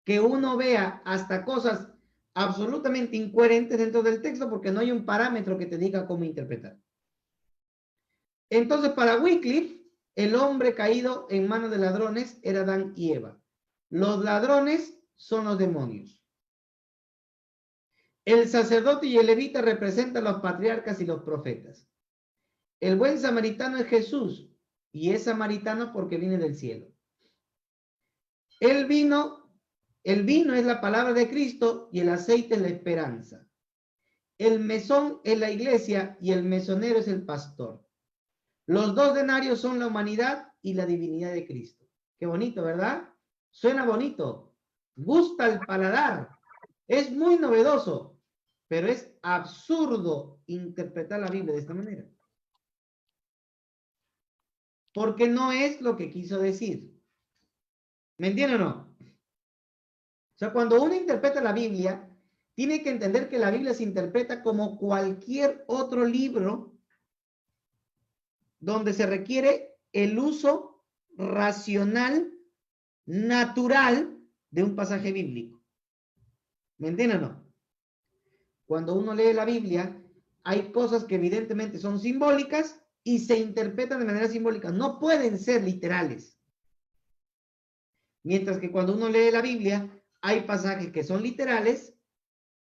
que uno vea hasta cosas absolutamente incoherentes dentro del texto porque no hay un parámetro que te diga cómo interpretar. Entonces, para Wycliffe, el hombre caído en manos de ladrones era Adán y Eva. Los ladrones son los demonios. El sacerdote y el levita representan los patriarcas y los profetas. El buen samaritano es Jesús y es samaritano porque viene del cielo. El vino es la palabra de Cristo y el aceite es la esperanza. El mesón es la iglesia y el mesonero es el pastor. Los 2 denarios son la humanidad y la divinidad de Cristo. Qué bonito, ¿verdad? Suena bonito. Gusta el paladar. Es muy novedoso, pero es absurdo interpretar la Biblia de esta manera. Porque no es lo que quiso decir. ¿Me entienden o no? O sea, cuando uno interpreta la Biblia, tiene que entender que la Biblia se interpreta como cualquier otro libro donde se requiere el uso racional, natural de un pasaje bíblico. ¿Me entienden o no? Cuando uno lee la Biblia, hay cosas que evidentemente son simbólicas y se interpretan de manera simbólica. No pueden ser literales. Mientras que cuando uno lee la Biblia, hay pasajes que son literales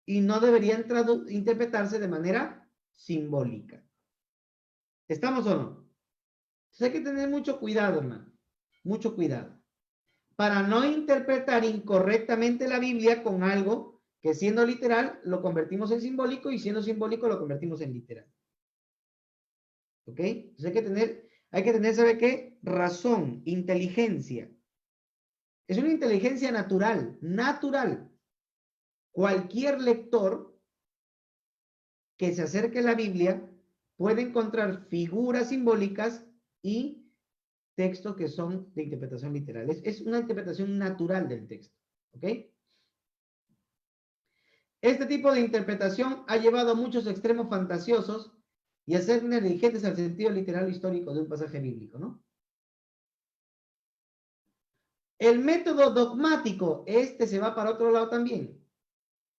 y no deberían interpretarse de manera simbólica. ¿Estamos o no? Entonces hay que tener mucho cuidado, hermano. Mucho cuidado. Para no interpretar incorrectamente la Biblia con algo que siendo literal lo convertimos en simbólico y siendo simbólico lo convertimos en literal. ¿Ok? Entonces hay que tener, ¿sabe qué? Razón, inteligencia. Es una inteligencia natural, natural. Cualquier lector que se acerque a la Biblia puede encontrar figuras simbólicas y textos que son de interpretación literal. Es una interpretación natural del texto. ¿Ok? Este tipo de interpretación ha llevado a muchos extremos fantasiosos y a ser negligentes al sentido literal histórico de un pasaje bíblico, ¿no? El método dogmático, este se va para otro lado también.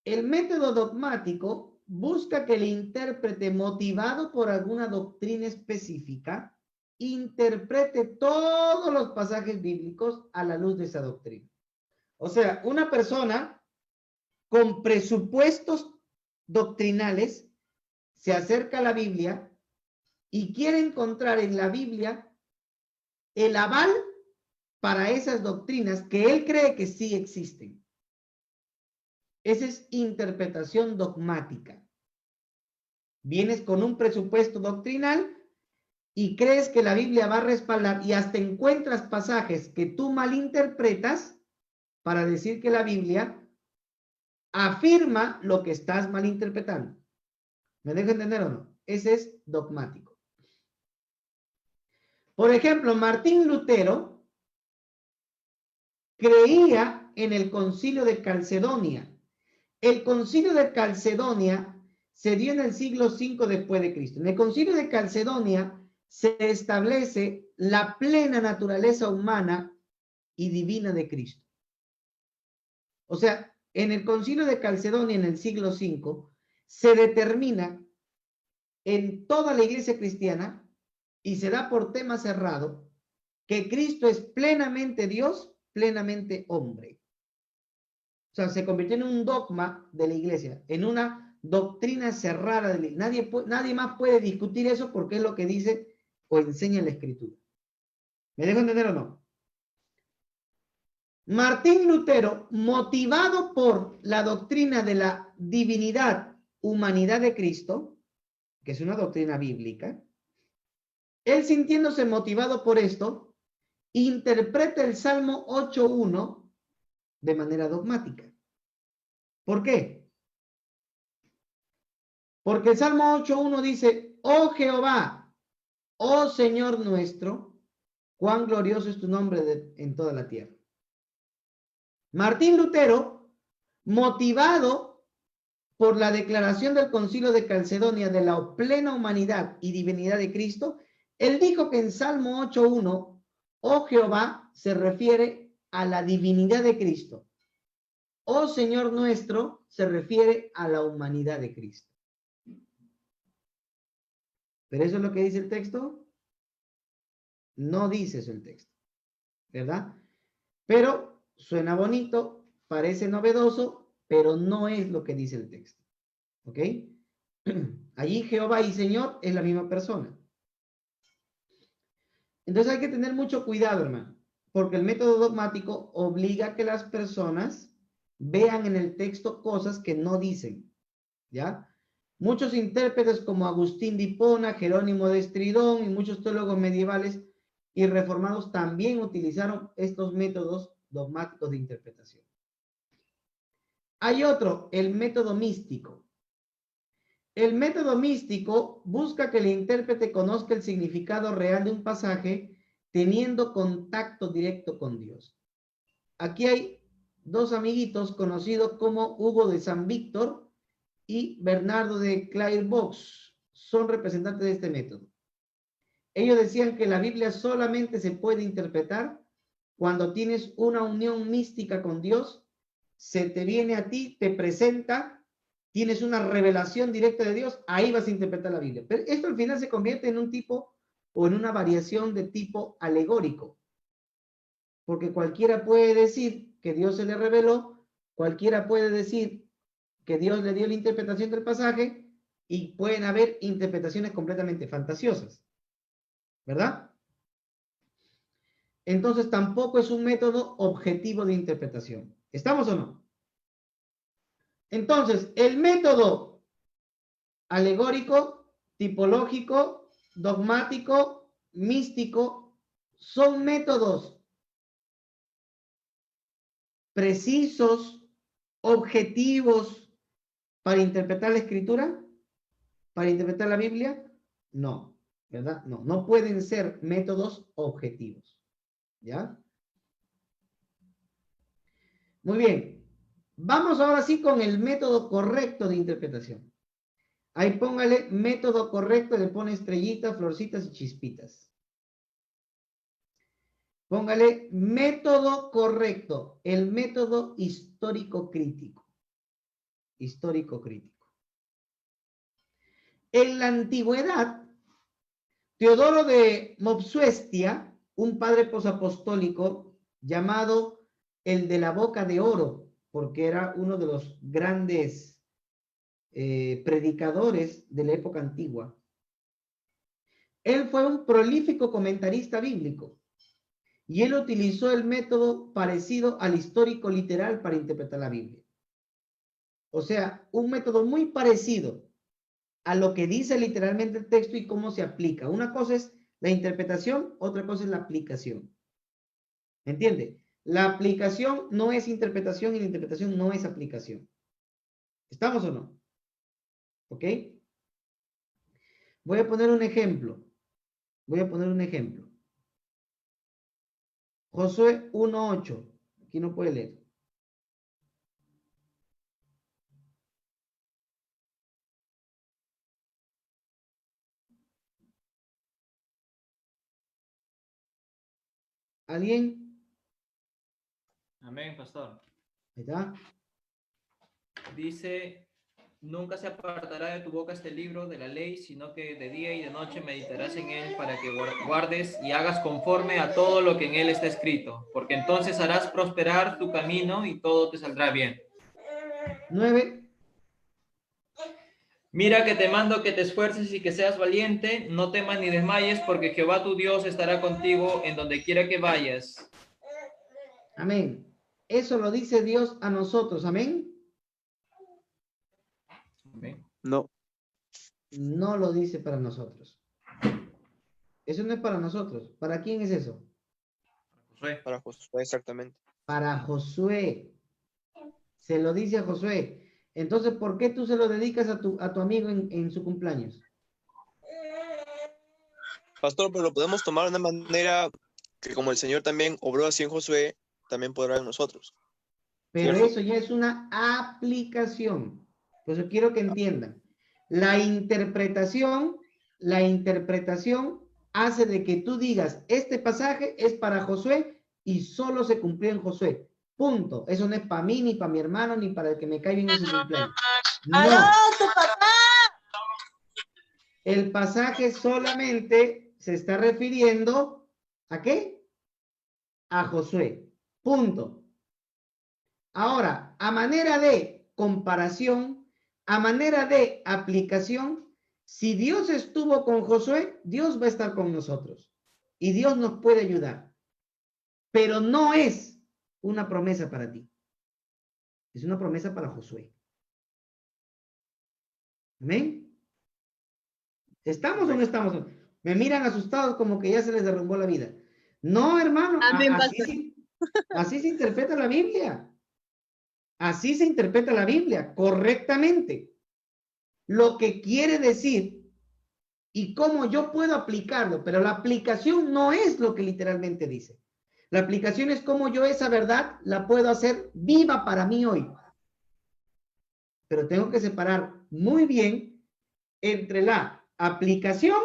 El método dogmático busca que el intérprete, motivado por alguna doctrina específica, interprete todos los pasajes bíblicos a la luz de esa doctrina. O sea, una persona con presupuestos doctrinales se acerca a la Biblia y quiere encontrar en la Biblia el aval para esas doctrinas que él cree que sí existen. Esa es interpretación dogmática. Vienes con un presupuesto doctrinal y crees que la Biblia va a respaldar y hasta encuentras pasajes que tú malinterpretas para decir que la Biblia afirma lo que estás malinterpretando. ¿Me dejo entender o no? Ese es dogmático. Por ejemplo, Martín Lutero creía en el concilio de Calcedonia, El concilio de Calcedonia se dio en el siglo V después de Cristo. En el concilio de Calcedonia se establece la plena naturaleza humana y divina de Cristo. O sea, en el concilio de Calcedonia en el siglo V se determina en toda la iglesia cristiana y se da por tema cerrado que Cristo es plenamente Dios, plenamente hombre. O sea, se convirtió en un dogma de la iglesia, en una doctrina cerrada de la iglesia. Nadie más puede discutir eso porque es lo que dice o enseña la Escritura. ¿Me dejo entender o no? Martín Lutero, motivado por la doctrina de la divinidad, humanidad de Cristo, que es una doctrina bíblica, él sintiéndose motivado por esto, interpreta el Salmo 8.1 de manera dogmática. ¿Por qué? Porque el Salmo 8.1 dice, oh Jehová, oh Señor nuestro, cuán glorioso es tu nombre en toda la tierra. Martín Lutero, motivado por la declaración del Concilio de Calcedonia de la plena humanidad y divinidad de Cristo, él dijo que en Salmo 8.1, oh Jehová, se refiere a la divinidad de Cristo. Oh Señor nuestro, se refiere a la humanidad de Cristo. ¿Pero eso es lo que dice el texto? No dice eso el texto, ¿verdad? Pero suena bonito, parece novedoso, pero no es lo que dice el texto. ¿Ok? Allí Jehová y Señor es la misma persona. Entonces hay que tener mucho cuidado, hermano, porque el método dogmático obliga a que las personas vean en el texto cosas que no dicen, ¿ya? Muchos intérpretes como Agustín de Hipona, Jerónimo de Estridón y muchos teólogos medievales y reformados también utilizaron estos métodos dogmáticos de interpretación. Hay otro, el método místico. El método místico busca que el intérprete conozca el significado real de un pasaje teniendo contacto directo con Dios. Aquí hay dos amiguitos conocidos como Hugo de San Víctor y Bernardo de Clairvaux. Son representantes de este método. Ellos decían que la Biblia solamente se puede interpretar cuando tienes una unión mística con Dios, se te viene a ti, te presenta, tienes una revelación directa de Dios, ahí vas a interpretar la Biblia. Pero esto al final se convierte en un tipo o en una variación de tipo alegórico, porque cualquiera puede decir que Dios se le reveló, cualquiera puede decir que Dios le dio la interpretación del pasaje y pueden haber interpretaciones completamente fantasiosas, ¿verdad? Entonces tampoco es un método objetivo de interpretación. ¿Estamos o no? Entonces, el método alegórico, tipológico, dogmático, místico, son métodos precisos, objetivos para interpretar la escritura, para interpretar la Biblia. No, ¿verdad? No, no pueden ser métodos objetivos. ¿Ya? Muy bien. Vamos ahora sí con el método correcto de interpretación. Ahí póngale método correcto, le pone estrellitas, florcitas y chispitas. Póngale método correcto, el método histórico crítico. Histórico crítico. En la antigüedad, Teodoro de Mopsuestia, un padre posapostólico llamado el de la boca de oro, porque era uno de los grandes predicadores de la época antigua. Él fue un prolífico comentarista bíblico y él utilizó el método parecido al histórico literal para interpretar la Biblia. O sea, un método muy parecido a lo que dice literalmente el texto y cómo se aplica. Una cosa es la interpretación, otra cosa es la aplicación. ¿Entiende? La aplicación no es interpretación y la interpretación no es aplicación. ¿Estamos o no? ¿Ok? Voy a poner un ejemplo. Josué 1:8. Aquí no puede leer. ¿Alguien? Amén, pastor. Ahí está. Dice, nunca se apartará de tu boca este libro de la ley, sino que de día y de noche meditarás en él para que guardes y hagas conforme a todo lo que en él está escrito, porque entonces harás prosperar tu camino y todo te saldrá bien. 9. Mira que te mando que te esfuerces y que seas valiente, no temas ni desmayes, porque Jehová tu Dios estará contigo en donde quiera que vayas. Amén. Eso lo dice Dios a nosotros. Amén. Amén. No, No lo dice para nosotros. Eso no es para nosotros. ¿Para quién es eso? Josué. para Josué exactamente. Para Josué. Se lo dice a Josué. Entonces, ¿por qué tú se lo dedicas a tu amigo en su cumpleaños? Pastor, pero lo podemos tomar de una manera que como el Señor también obró así en Josué, también podrá en nosotros. Pero ¿Cierto? eso ya es una aplicación. Por eso quiero que entiendan. La interpretación hace de que tú digas, este pasaje es para Josué y solo se cumplió en Josué. Punto. Eso no es para mí, ni para mi hermano, ni para el que me caiga en su cumpleaños. ¡Aló, No. tu papá! El pasaje solamente se está refiriendo ¿a qué? A Josué. Punto. Ahora, a manera de comparación, a manera de aplicación, si Dios estuvo con Josué, Dios va a estar con nosotros. Y Dios nos puede ayudar. Pero no es una promesa para ti. Es una promesa para Josué. ¿Amén? ¿Estamos o no estamos? Me miran asustados como que ya se les derrumbó la vida. No, hermano, Amén, así se interpreta la Biblia. Así se interpreta la Biblia, correctamente. Lo que quiere decir y cómo yo puedo aplicarlo, pero la aplicación no es lo que literalmente dice. La aplicación es cómo yo esa verdad la puedo hacer viva para mí hoy. Pero tengo que separar muy bien entre la aplicación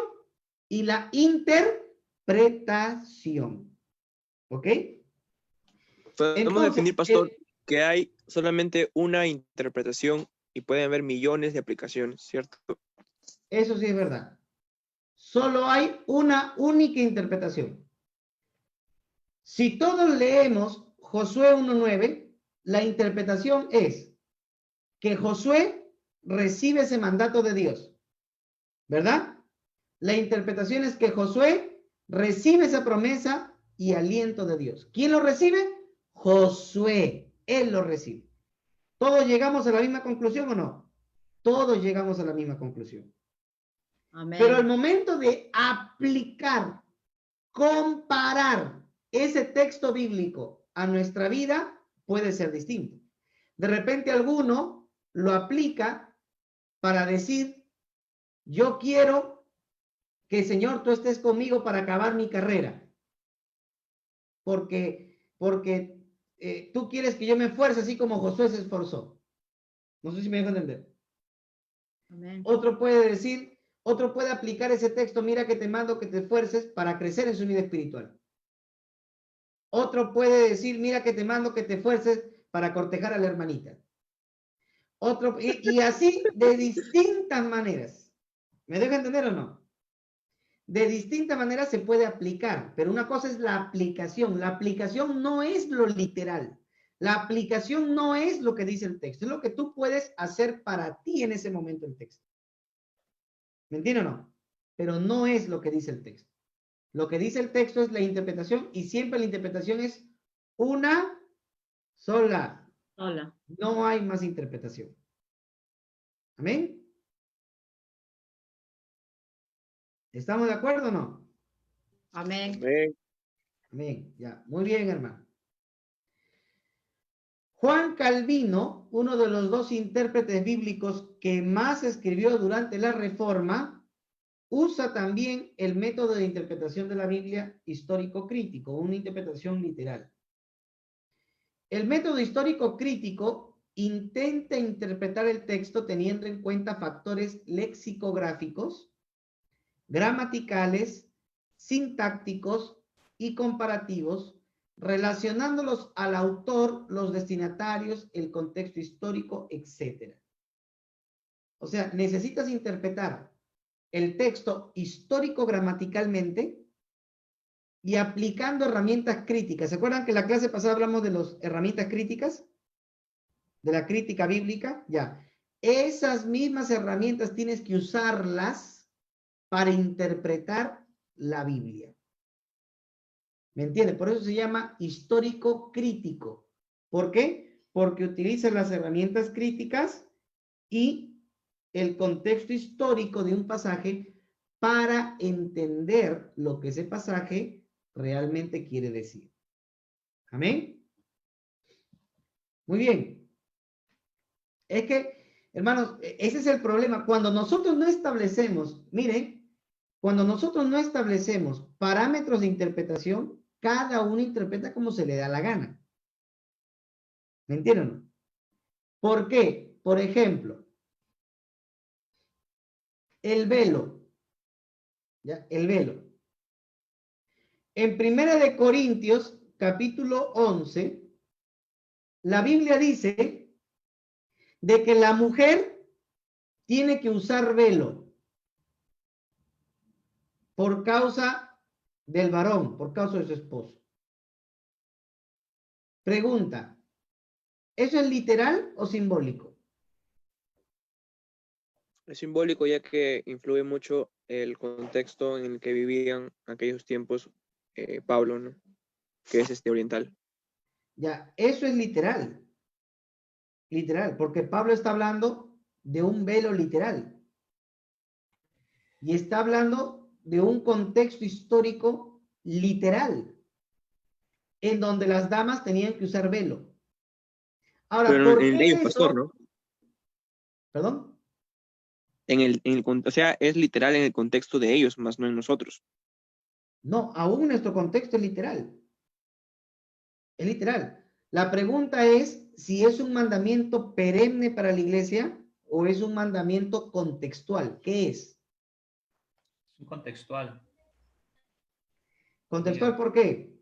y la interpretación. ¿Ok? Podemos Entonces, definir, pastor, que hay solamente una interpretación y pueden haber millones de aplicaciones, ¿cierto? eso sí es verdad. Solo hay una única interpretación. Si todos leemos Josué 1:9, la interpretación es que Josué recibe ese mandato de Dios, ¿verdad? La interpretación es que Josué recibe esa promesa y aliento de Dios. ¿Quién lo recibe? Josué. Él lo recibe. ¿Todos llegamos a la misma conclusión o no? Todos llegamos a la misma conclusión. Amén. Pero al momento de aplicar, comparar ese texto bíblico a nuestra vida, puede ser distinto. De repente alguno lo aplica para decir, yo quiero que, Señor, tú estés conmigo para acabar mi carrera. Porque tú quieres que yo me esfuerce así como Josué se esforzó. No sé si me dejo entender. Amén. Otro puede decir, otro puede aplicar ese texto, mira que te mando que te esfuerces para crecer en su vida espiritual. Otro puede decir, mira que te mando que te esfuerces para cortejar a la hermanita. Otro, y así de distintas maneras. ¿Me dejo entender o no? De distintas maneras se puede aplicar, pero una cosa es la aplicación. La aplicación no es lo literal. La aplicación no es lo que dice el texto, es lo que tú puedes hacer para ti en ese momento el texto. ¿Me entiendes o no? Pero no es lo que dice el texto. Lo que dice el texto es la interpretación y siempre la interpretación es una sola. Hola. No hay más interpretación. ¿Amén? ¿Estamos de acuerdo o no? Amén. Amén. Amén. Ya, muy bien, hermano. Juan Calvino, uno de los dos intérpretes bíblicos que más escribió durante la Reforma, usa también el método de interpretación de la Biblia histórico crítico, una interpretación literal. El método histórico crítico intenta interpretar el texto teniendo en cuenta factores lexicográficos, gramaticales, sintácticos, y comparativos, relacionándolos al autor, los destinatarios, el contexto histórico, etc. O sea, necesitas interpretar el texto histórico gramaticalmente y aplicando herramientas críticas. ¿Se acuerdan que en la clase pasada hablamos de las herramientas críticas? De la crítica bíblica, ya. Esas mismas herramientas tienes que usarlas para interpretar la Biblia. ¿Me entiendes? Por eso se llama histórico crítico. ¿Por qué? Porque utiliza las herramientas críticas y el contexto histórico de un pasaje para entender lo que ese pasaje realmente quiere decir. ¿Amén? Muy bien. Es que, hermanos, ese es el problema. Cuando nosotros no establecemos, miren, cuando nosotros no establecemos parámetros de interpretación, cada uno interpreta como se le da la gana. ¿Me entienden o no? ¿Por qué? Por ejemplo, el velo. ¿Ya? El velo. En 1 Corintios, capítulo 11, la Biblia dice de que la mujer tiene que usar velo por causa del varón, por causa de su esposo. Pregunta, ¿eso es literal o simbólico? Es simbólico ya que influye mucho el contexto en el que vivían aquellos tiempos Pablo, ¿no? Que es oriental. Ya, eso es literal. Literal, porque Pablo está hablando de un velo literal. Y está hablando de un contexto histórico literal, en donde las damas tenían que usar velo. Ahora, Pero ¿por en el de ellos, qué pastor, eso? ¿no? ¿Perdón? O sea, es literal en el contexto de ellos, más no en nosotros. No, aún nuestro contexto es literal. Es literal. La pregunta es si es un mandamiento perenne para la iglesia o es un mandamiento contextual. ¿Qué es? Es un contextual. ¿Contextual Sería. por qué?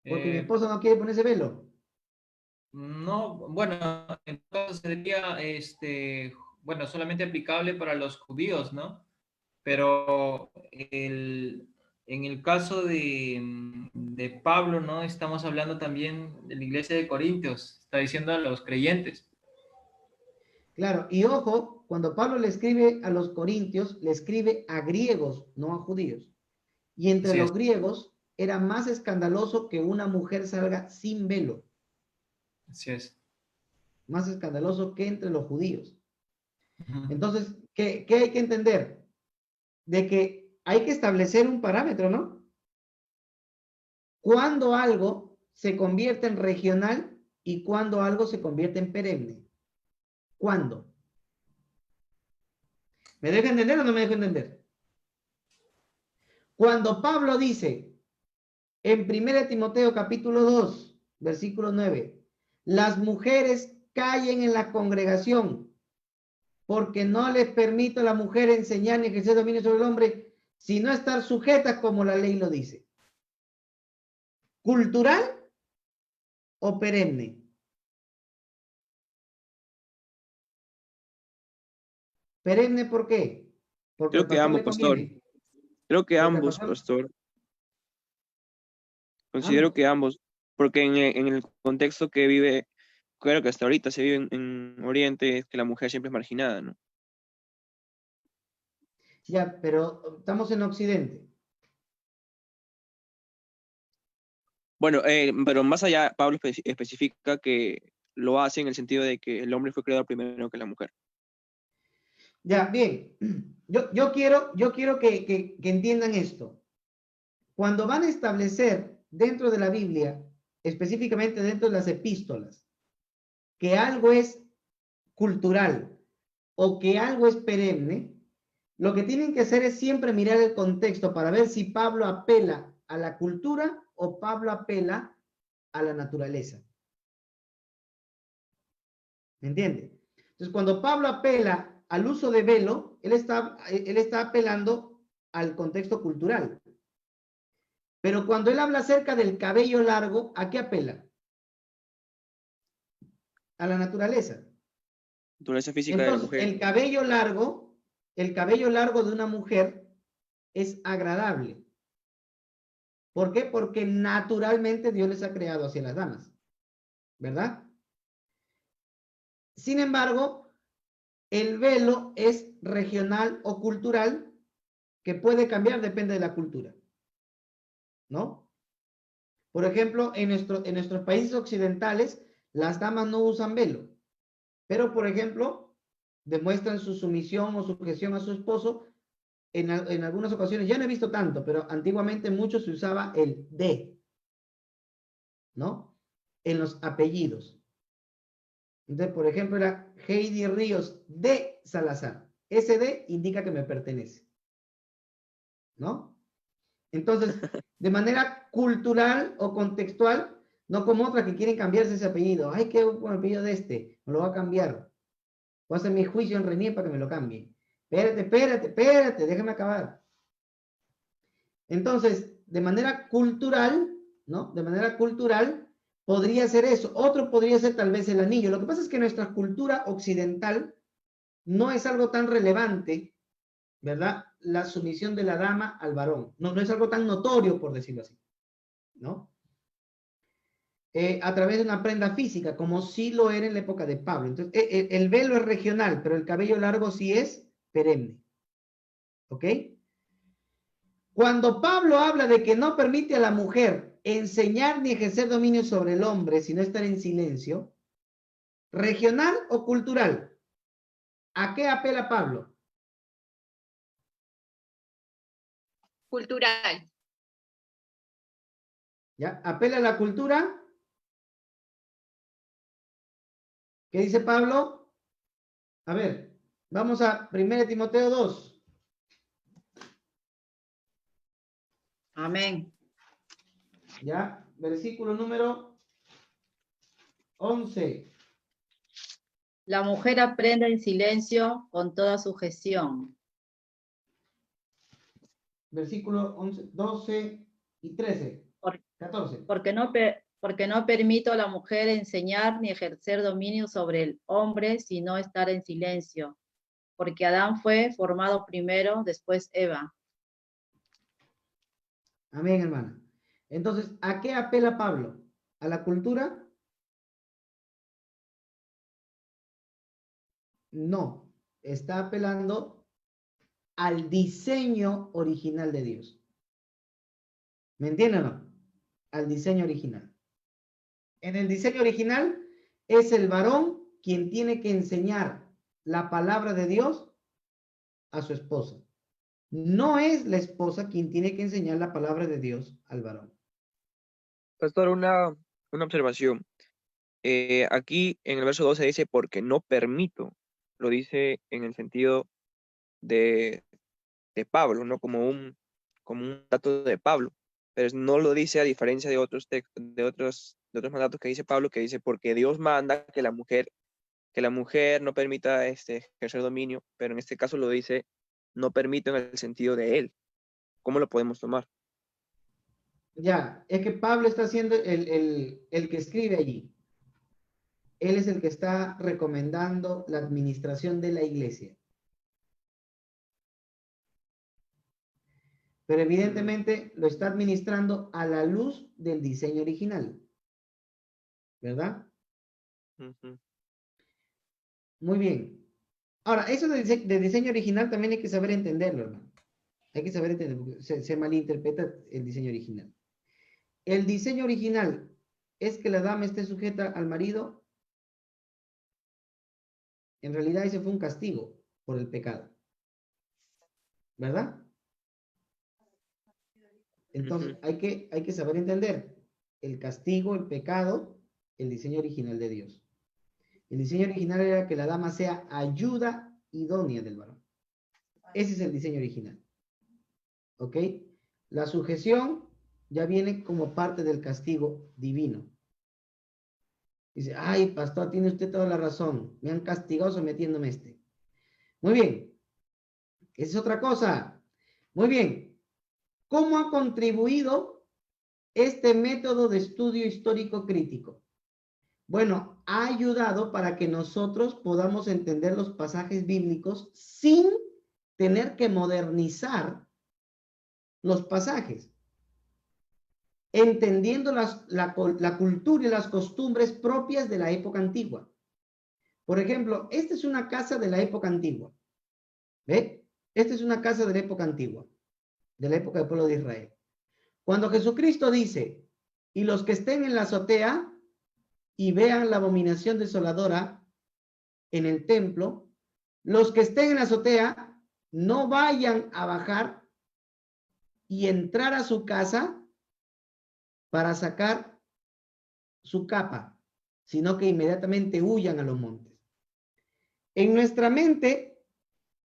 Porque mi Eh, esposa no quiere ponerse velo. no, bueno, entonces sería, bueno, solamente aplicable para los judíos, ¿no? Pero en el caso de Pablo, ¿no? Estamos hablando también de la iglesia de Corintios, está diciendo a los creyentes. Claro, y ojo, cuando Pablo le escribe a los corintios, le escribe a griegos, no a judíos. Y entre Así es. los griegos era más escandaloso que una mujer salga sin velo, Así es. más escandaloso que entre los judíos. Ujú. Entonces, ¿qué hay que entender? De que hay que establecer un parámetro, ¿no? Cuando algo se convierte en regional y cuando algo se convierte en perenne. ¿Cuándo? ¿Me dejo entender o no me dejo entender? Cuando Pablo dice en 1 Timoteo capítulo 2, versículo 9, las mujeres callen en la congregación, porque no les permite a la mujer enseñar ni ejercer dominio sobre el hombre, sino estar sujetas como la ley lo dice. ¿Cultural o perenne? Perenne, ¿por qué? Porque Creo al que pastor ambos, le pastor. conviene. Creo que Porque al ambos, pastor, pastor. Considero ambos. que ambos. Porque en el contexto que vive, creo que hasta ahorita se vive en Oriente, es que la mujer siempre es marginada, ¿no? Ya, pero estamos en Occidente. Bueno, pero más allá, Pablo especifica que lo hace en el sentido de que el hombre fue creado primero que la mujer. Ya, bien. Yo quiero que entiendan esto. Cuando van a establecer dentro de la Biblia, específicamente dentro de las epístolas, que algo es cultural o que algo es perenne, lo que tienen que hacer es siempre mirar el contexto para ver si Pablo apela a la cultura o Pablo apela a la naturaleza. ¿Me entiende? Entonces, cuando Pablo apela al uso de velo, él está apelando al contexto cultural. Pero cuando él habla acerca del cabello largo, ¿a qué apela? A la naturaleza. Naturaleza física de la Entonces, mujer. el cabello largo de una mujer es agradable. ¿Por qué? Porque naturalmente Dios les ha creado hacia las damas, ¿verdad? Sin embargo, el velo es regional o cultural que puede cambiar, depende de la cultura, ¿no? Por ejemplo, en nuestros países occidentales, las damas no usan velo, pero, por ejemplo, demuestran su sumisión o sujeción a su esposo en algunas ocasiones. Ya no he visto tanto, pero antiguamente mucho se usaba el de, ¿no? En los apellidos. Entonces, por ejemplo, era Heidi Ríos de Salazar. Ese de indica que me pertenece, ¿no? Entonces, de manera cultural o contextual, no como otras que quieren cambiarse ese apellido. Ay, qué buen apellido de este, me lo va a cambiar. Voy a hacer mi juicio en Renier para que me lo cambie. Espérate, déjame acabar. Entonces, de manera cultural, ¿no? De manera cultural, podría ser eso. Otro podría ser tal vez el anillo. Lo que pasa es que nuestra cultura occidental no es algo tan relevante, ¿verdad? La sumisión de la dama al varón. No, no es algo tan notorio, por decirlo así, ¿no? A través de una prenda física, como sí lo era en la época de Pablo. Entonces, el velo es regional, pero el cabello largo sí es perenne. ¿Ok? Cuando Pablo habla de que no permite a la mujer enseñar ni ejercer dominio sobre el hombre, sino estar en silencio, regional o cultural, ¿a qué apela Pablo? Cultural. ¿Ya? ¿Apela a la cultura? ¿Qué dice Pablo? A ver, vamos a 1 Timoteo 2. Amén. ¿Ya? Versículo número 11. La mujer aprende en silencio con toda sujeción. Versículo 11, 12 y 13. Por- 14. Porque no permito a la mujer enseñar ni ejercer dominio sobre el hombre, sino estar en silencio. Porque Adán fue formado primero, después Eva. Amén, hermana. Entonces, ¿a qué apela Pablo? ¿A la cultura? No. Está apelando al diseño original de Dios. ¿Me entienden o no? Al diseño original. En el diseño original es el varón quien tiene que enseñar la palabra de Dios a su esposa. No es la esposa quien tiene que enseñar la palabra de Dios al varón. Pastor, una observación. Aquí en el verso 12 dice, porque no permito. Lo dice en el sentido de Pablo, ¿no? Como un dato de Pablo. Pero no lo dice a diferencia de otros de otros mandatos que dice Pablo, que dice, porque Dios manda que la mujer no permita ejercer dominio, pero en este caso lo dice, no permito en el sentido de él. ¿Cómo lo podemos tomar? Ya, es que Pablo está siendo el que escribe allí. Él es el que está recomendando la administración de la iglesia. Pero evidentemente lo está administrando a la luz del diseño original. ¿Verdad? Ujú. Muy bien. Ahora, eso de diseño original también hay que saber entenderlo, hermano. Hay que saber entender, porque se malinterpreta el diseño original. El diseño original es que la dama esté sujeta al marido. En realidad ese fue un castigo por el pecado. ¿Verdad? Entonces, Ujú. hay que saber entender el castigo, el pecado, el diseño original de Dios. El diseño original era que la dama sea ayuda idónea del varón. Ese es el diseño original. ¿Ok? La sujeción ya viene como parte del castigo divino. Dice, ay, pastor, tiene usted toda la razón. Me han castigado sometiéndome a este. Muy bien. Esa es otra cosa. Muy bien. ¿Cómo ha contribuido este método de estudio histórico crítico? Bueno, ha ayudado para que nosotros podamos entender los pasajes bíblicos sin tener que modernizar los pasajes, entendiendo la cultura y las costumbres propias de la época antigua. Por ejemplo, esta es una casa de la época antigua. ¿Ve? Esta es una casa de la época antigua, de la época del pueblo de Israel. Cuando Jesucristo dice, y los que estén en la azotea y vean la abominación desoladora en el templo, los que estén en la azotea no vayan a bajar y entrar a su casa para sacar su capa, sino que inmediatamente huyan a los montes. En nuestra mente,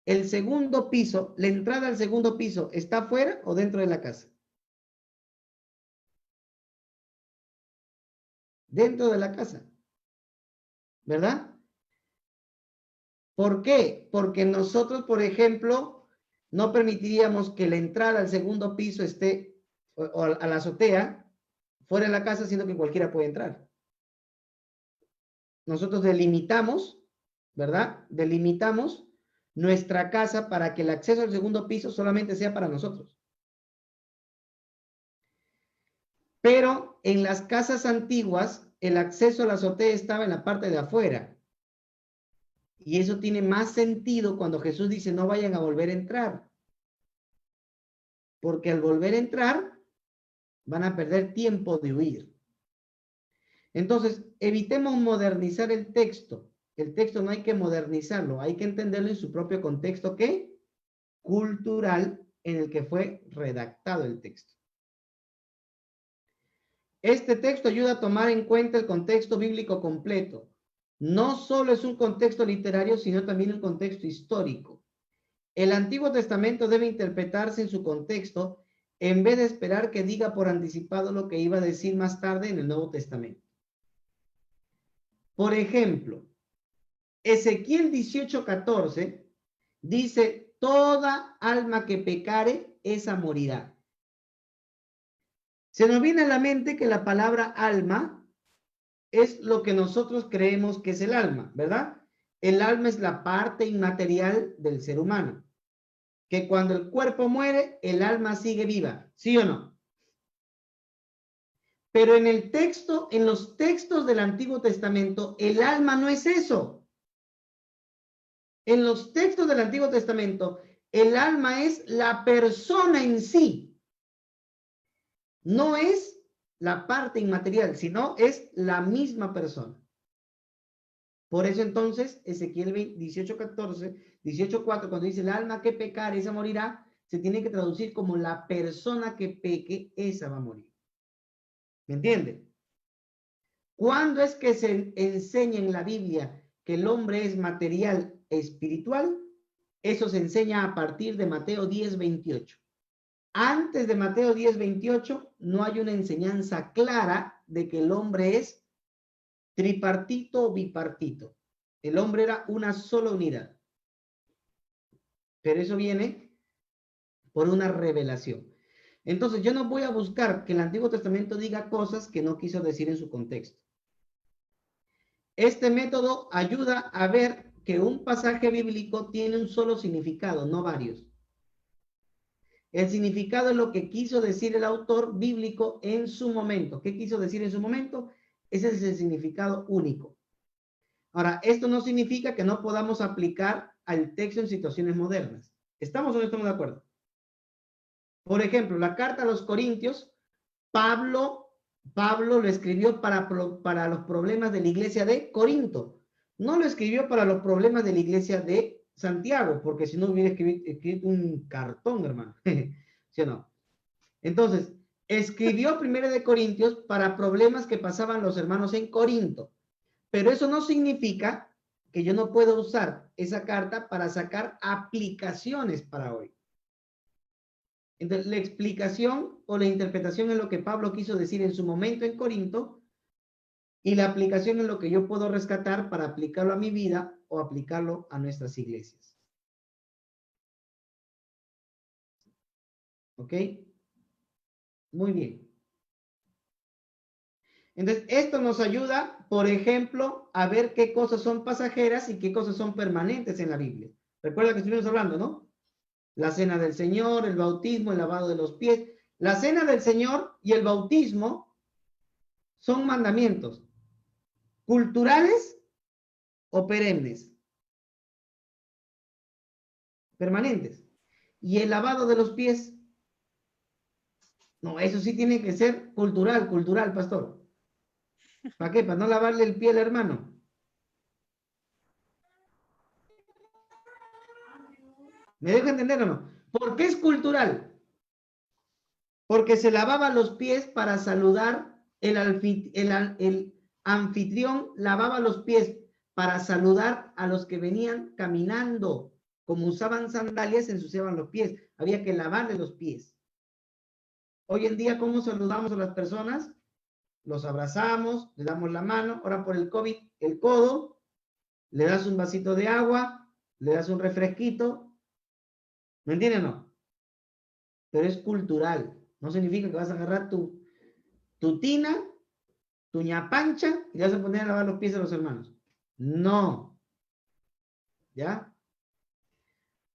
el segundo piso, la entrada al segundo piso, ¿está afuera o dentro de la casa? Dentro de la casa, ¿verdad? ¿Por qué? Porque nosotros, por ejemplo, no permitiríamos que la entrada al segundo piso esté, o a la azotea, fuera de la casa, siendo que cualquiera puede entrar. Nosotros delimitamos, ¿verdad? Delimitamos nuestra casa para que el acceso al segundo piso solamente sea para nosotros. Pero en las casas antiguas, el acceso a la azotea estaba en la parte de afuera. Y eso tiene más sentido cuando Jesús dice, no vayan a volver a entrar. Porque al volver a entrar, van a perder tiempo de huir. Entonces, evitemos modernizar el texto. El texto no hay que modernizarlo, hay que entenderlo en su propio contexto, ¿qué? Cultural, en el que fue redactado el texto. Este texto ayuda a tomar en cuenta el contexto bíblico completo. No solo es un contexto literario, sino también un contexto histórico. El Antiguo Testamento debe interpretarse en su contexto en vez de esperar que diga por anticipado lo que iba a decir más tarde en el Nuevo Testamento. Por ejemplo, Ezequiel 18:14 dice, toda alma que pecare, esa morirá. Se nos viene a la mente que la palabra alma es lo que nosotros creemos que es el alma, ¿verdad? El alma es la parte inmaterial del ser humano, que cuando el cuerpo muere, el alma sigue viva, ¿sí o no? Pero en el texto, en los textos del Antiguo Testamento, el alma no es eso. En los textos del Antiguo Testamento, el alma es la persona en sí. No es la parte inmaterial, sino es la misma persona. Por eso entonces, Ezequiel 18:14, 18:4, cuando dice el alma que pecar, esa morirá, se tiene que traducir como la persona que peque, esa va a morir. ¿Me entiende? ¿Cuándo es que se enseña en la Biblia que el hombre es material espiritual? Eso se enseña a partir de Mateo 10:28. Antes de Mateo 10:28 no hay una enseñanza clara de que el hombre es tripartito o bipartito. El hombre era una sola unidad. Pero eso viene por una revelación. Entonces yo no voy a buscar que el Antiguo Testamento diga cosas que no quiso decir en su contexto. Este método ayuda a ver que un pasaje bíblico tiene un solo significado, no varios. El significado es lo que quiso decir el autor bíblico en su momento. ¿Qué quiso decir en su momento? Ese es el significado único. Ahora, esto no significa que no podamos aplicar al texto en situaciones modernas. ¿Estamos o no estamos de acuerdo? Por ejemplo, la carta a los Corintios, Pablo lo escribió para los problemas de la iglesia de Corinto. No lo escribió para los problemas de la iglesia de Santiago, porque si no hubiera escrito un cartón, hermano. ¿Sí o no? Entonces, escribió primero de Corintios para problemas que pasaban los hermanos en Corinto. Pero eso no significa que yo no pueda usar esa carta para sacar aplicaciones para hoy. Entonces, la explicación o la interpretación es lo que Pablo quiso decir en su momento en Corinto, y la aplicación es lo que yo puedo rescatar para aplicarlo a mi vida o aplicarlo a nuestras iglesias. ¿Ok? Muy bien. Entonces, esto nos ayuda, por ejemplo, a ver qué cosas son pasajeras y qué cosas son permanentes en la Biblia. Recuerda que estuvimos hablando, ¿no? La cena del Señor, el bautismo, el lavado de los pies. La cena del Señor y el bautismo son mandamientos culturales o perennes, permanentes. Y el lavado de los pies, no, eso sí tiene que ser cultural, pastor. ¿Para qué? Para no lavarle el pie al hermano. ¿Me dejo entender o no? ¿Por qué es cultural? Porque se lavaba los pies para saludar, el anfitrión lavaba los pies para saludar a los que venían caminando. Como usaban sandalias, se ensuciaban los pies. Había que lavarle los pies. Hoy en día, ¿cómo saludamos a las personas? Los abrazamos, le damos la mano. Ahora por el COVID, el codo, le das un vasito de agua, le das un refresquito. ¿Me entienden o no? Pero es cultural. No significa que vas a agarrar tu tina, tu ñapancha y le vas a poner a lavar los pies a los hermanos. No. ¿Ya?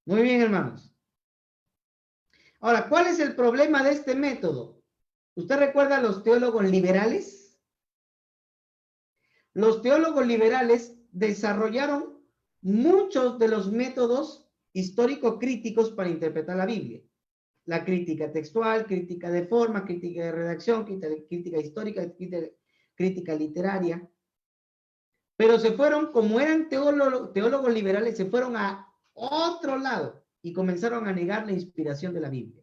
Muy bien, hermanos. Ahora, ¿cuál es el problema de este método? ¿Usted recuerda a los teólogos liberales? Los teólogos liberales desarrollaron muchos de los métodos histórico-críticos para interpretar la Biblia. La crítica textual, crítica de forma, crítica de redacción, crítica histórica, crítica literaria. Pero se fueron, como eran teólogos liberales, se fueron a otro lado y comenzaron a negar la inspiración de la Biblia.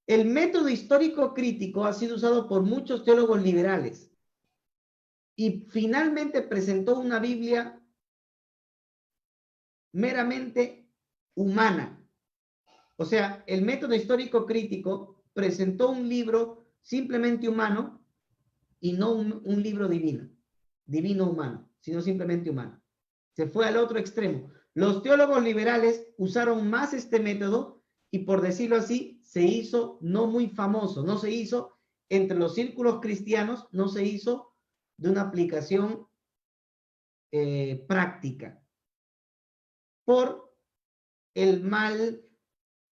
El método histórico crítico ha sido usado por muchos teólogos liberales y finalmente presentó una Biblia meramente humana. O sea, el método histórico crítico presentó un libro simplemente humano y no un libro divino humano, sino simplemente humano. Se fue al otro extremo. Los teólogos liberales usaron más este método y, por decirlo así, se hizo no muy famoso, no se hizo entre los círculos cristianos, no se hizo de una aplicación práctica por el mal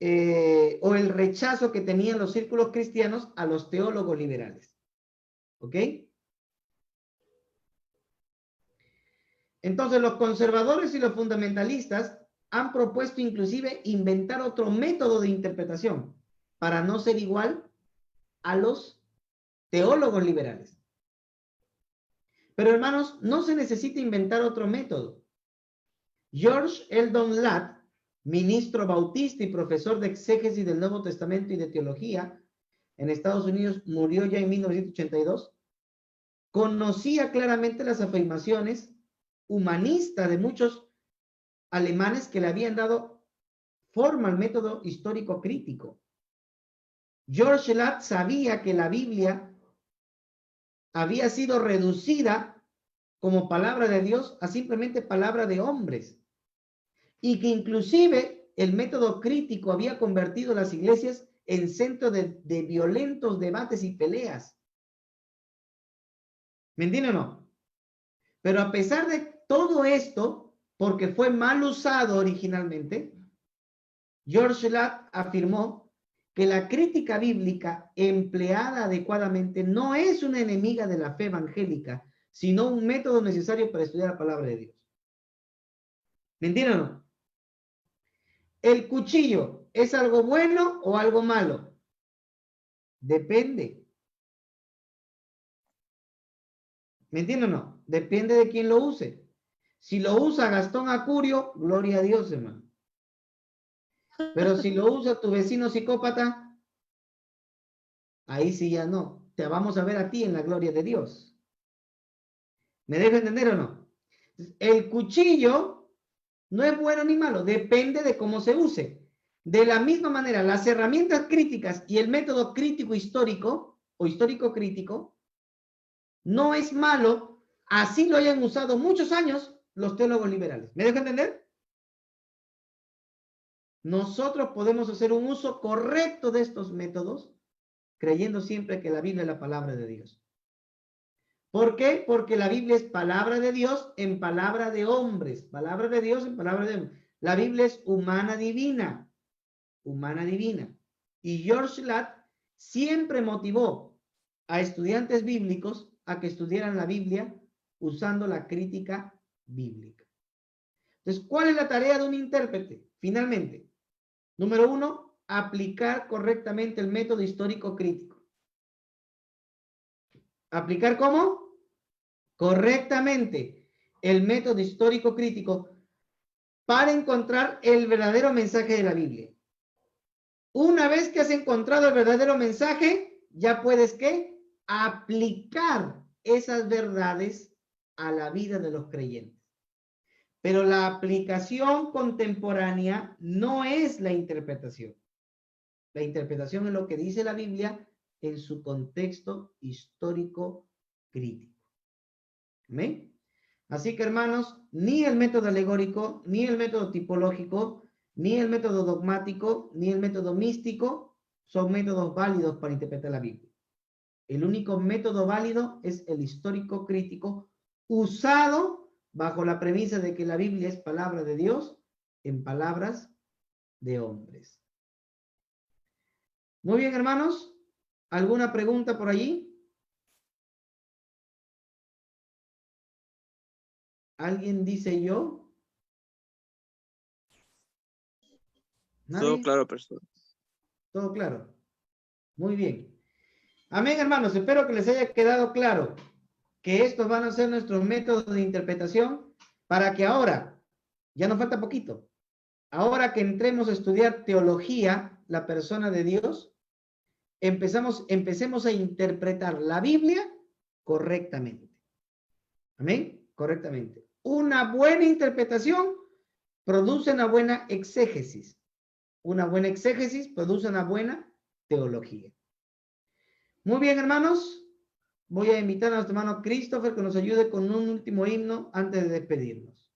o el rechazo que tenían los círculos cristianos a los teólogos liberales. ¿Ok? Entonces, los conservadores y los fundamentalistas han propuesto inclusive inventar otro método de interpretación para no ser igual a los teólogos liberales. Pero, hermanos, no se necesita inventar otro método. George Eldon Ladd, ministro bautista y profesor de exégesis del Nuevo Testamento y de teología en Estados Unidos, murió ya en 1982, conocía claramente las afirmaciones humanistas de muchos alemanes que le habían dado forma al método histórico crítico. George Ladd sabía que la Biblia había sido reducida como palabra de Dios a simplemente palabra de hombres y que inclusive el método crítico había convertido las iglesias en centro de violentos debates y peleas. ¿Me entienden o no? Pero a pesar de todo esto, porque fue mal usado originalmente, George Ladd afirmó que la crítica bíblica empleada adecuadamente no es una enemiga de la fe evangélica, sino un método necesario para estudiar la palabra de Dios. ¿Me entienden o no? ¿El cuchillo es algo bueno o algo malo? Depende. ¿Me entienden o no? Depende de quién lo use. Si lo usa Gastón Acurio, gloria a Dios, hermano. Pero si lo usa tu vecino psicópata, ahí sí ya no. Te vamos a ver a ti en la gloria de Dios. ¿Me dejo entender o no? El cuchillo no es bueno ni malo, depende de cómo se use. De la misma manera, las herramientas críticas y el método crítico histórico o histórico crítico no es malo, así lo hayan usado muchos años los teólogos liberales. ¿Me dejo entender? Nosotros podemos hacer un uso correcto de estos métodos creyendo siempre que la Biblia es la palabra de Dios. ¿Por qué? Porque la Biblia es palabra de Dios en palabra de hombres. Palabra de Dios en palabra de hombres. La Biblia es humana divina. Humana divina. Y George Latt siempre motivó a estudiantes bíblicos a que estudiaran la Biblia usando la crítica bíblica. Entonces, ¿cuál es la tarea de un intérprete? Finalmente, número 1, aplicar correctamente el método histórico crítico. ¿Aplicar cómo? Correctamente el método histórico crítico para encontrar el verdadero mensaje de la Biblia. Una vez que has encontrado el verdadero mensaje, ya puedes, ¿qué? Aplicar esas verdades a la vida de los creyentes. Pero la aplicación contemporánea no es la interpretación. La interpretación es lo que dice la Biblia en su contexto histórico crítico. ¿Amén? Así que, hermanos, ni el método alegórico, ni el método tipológico, ni el método dogmático, ni el método místico son métodos válidos para interpretar la Biblia. El único método válido es el histórico crítico, usado bajo la premisa de que la Biblia es palabra de Dios en palabras de hombres. Muy bien, hermanos. ¿Alguna pregunta por allí? ¿Alguien dice yo? ¿Nadie? Todo claro, pastor. Todo claro. Muy bien. Amén, hermanos. Espero que les haya quedado claro que estos van a ser nuestros métodos de interpretación para que ahora, ya nos falta poquito, ahora que entremos a estudiar teología, la persona de Dios, empecemos a interpretar la Biblia correctamente. Amén, correctamente. Una buena interpretación produce una buena exégesis. Una buena exégesis produce una buena teología. Muy bien, hermanos. Voy a invitar a nuestro hermano Christopher que nos ayude con un último himno antes de despedirnos.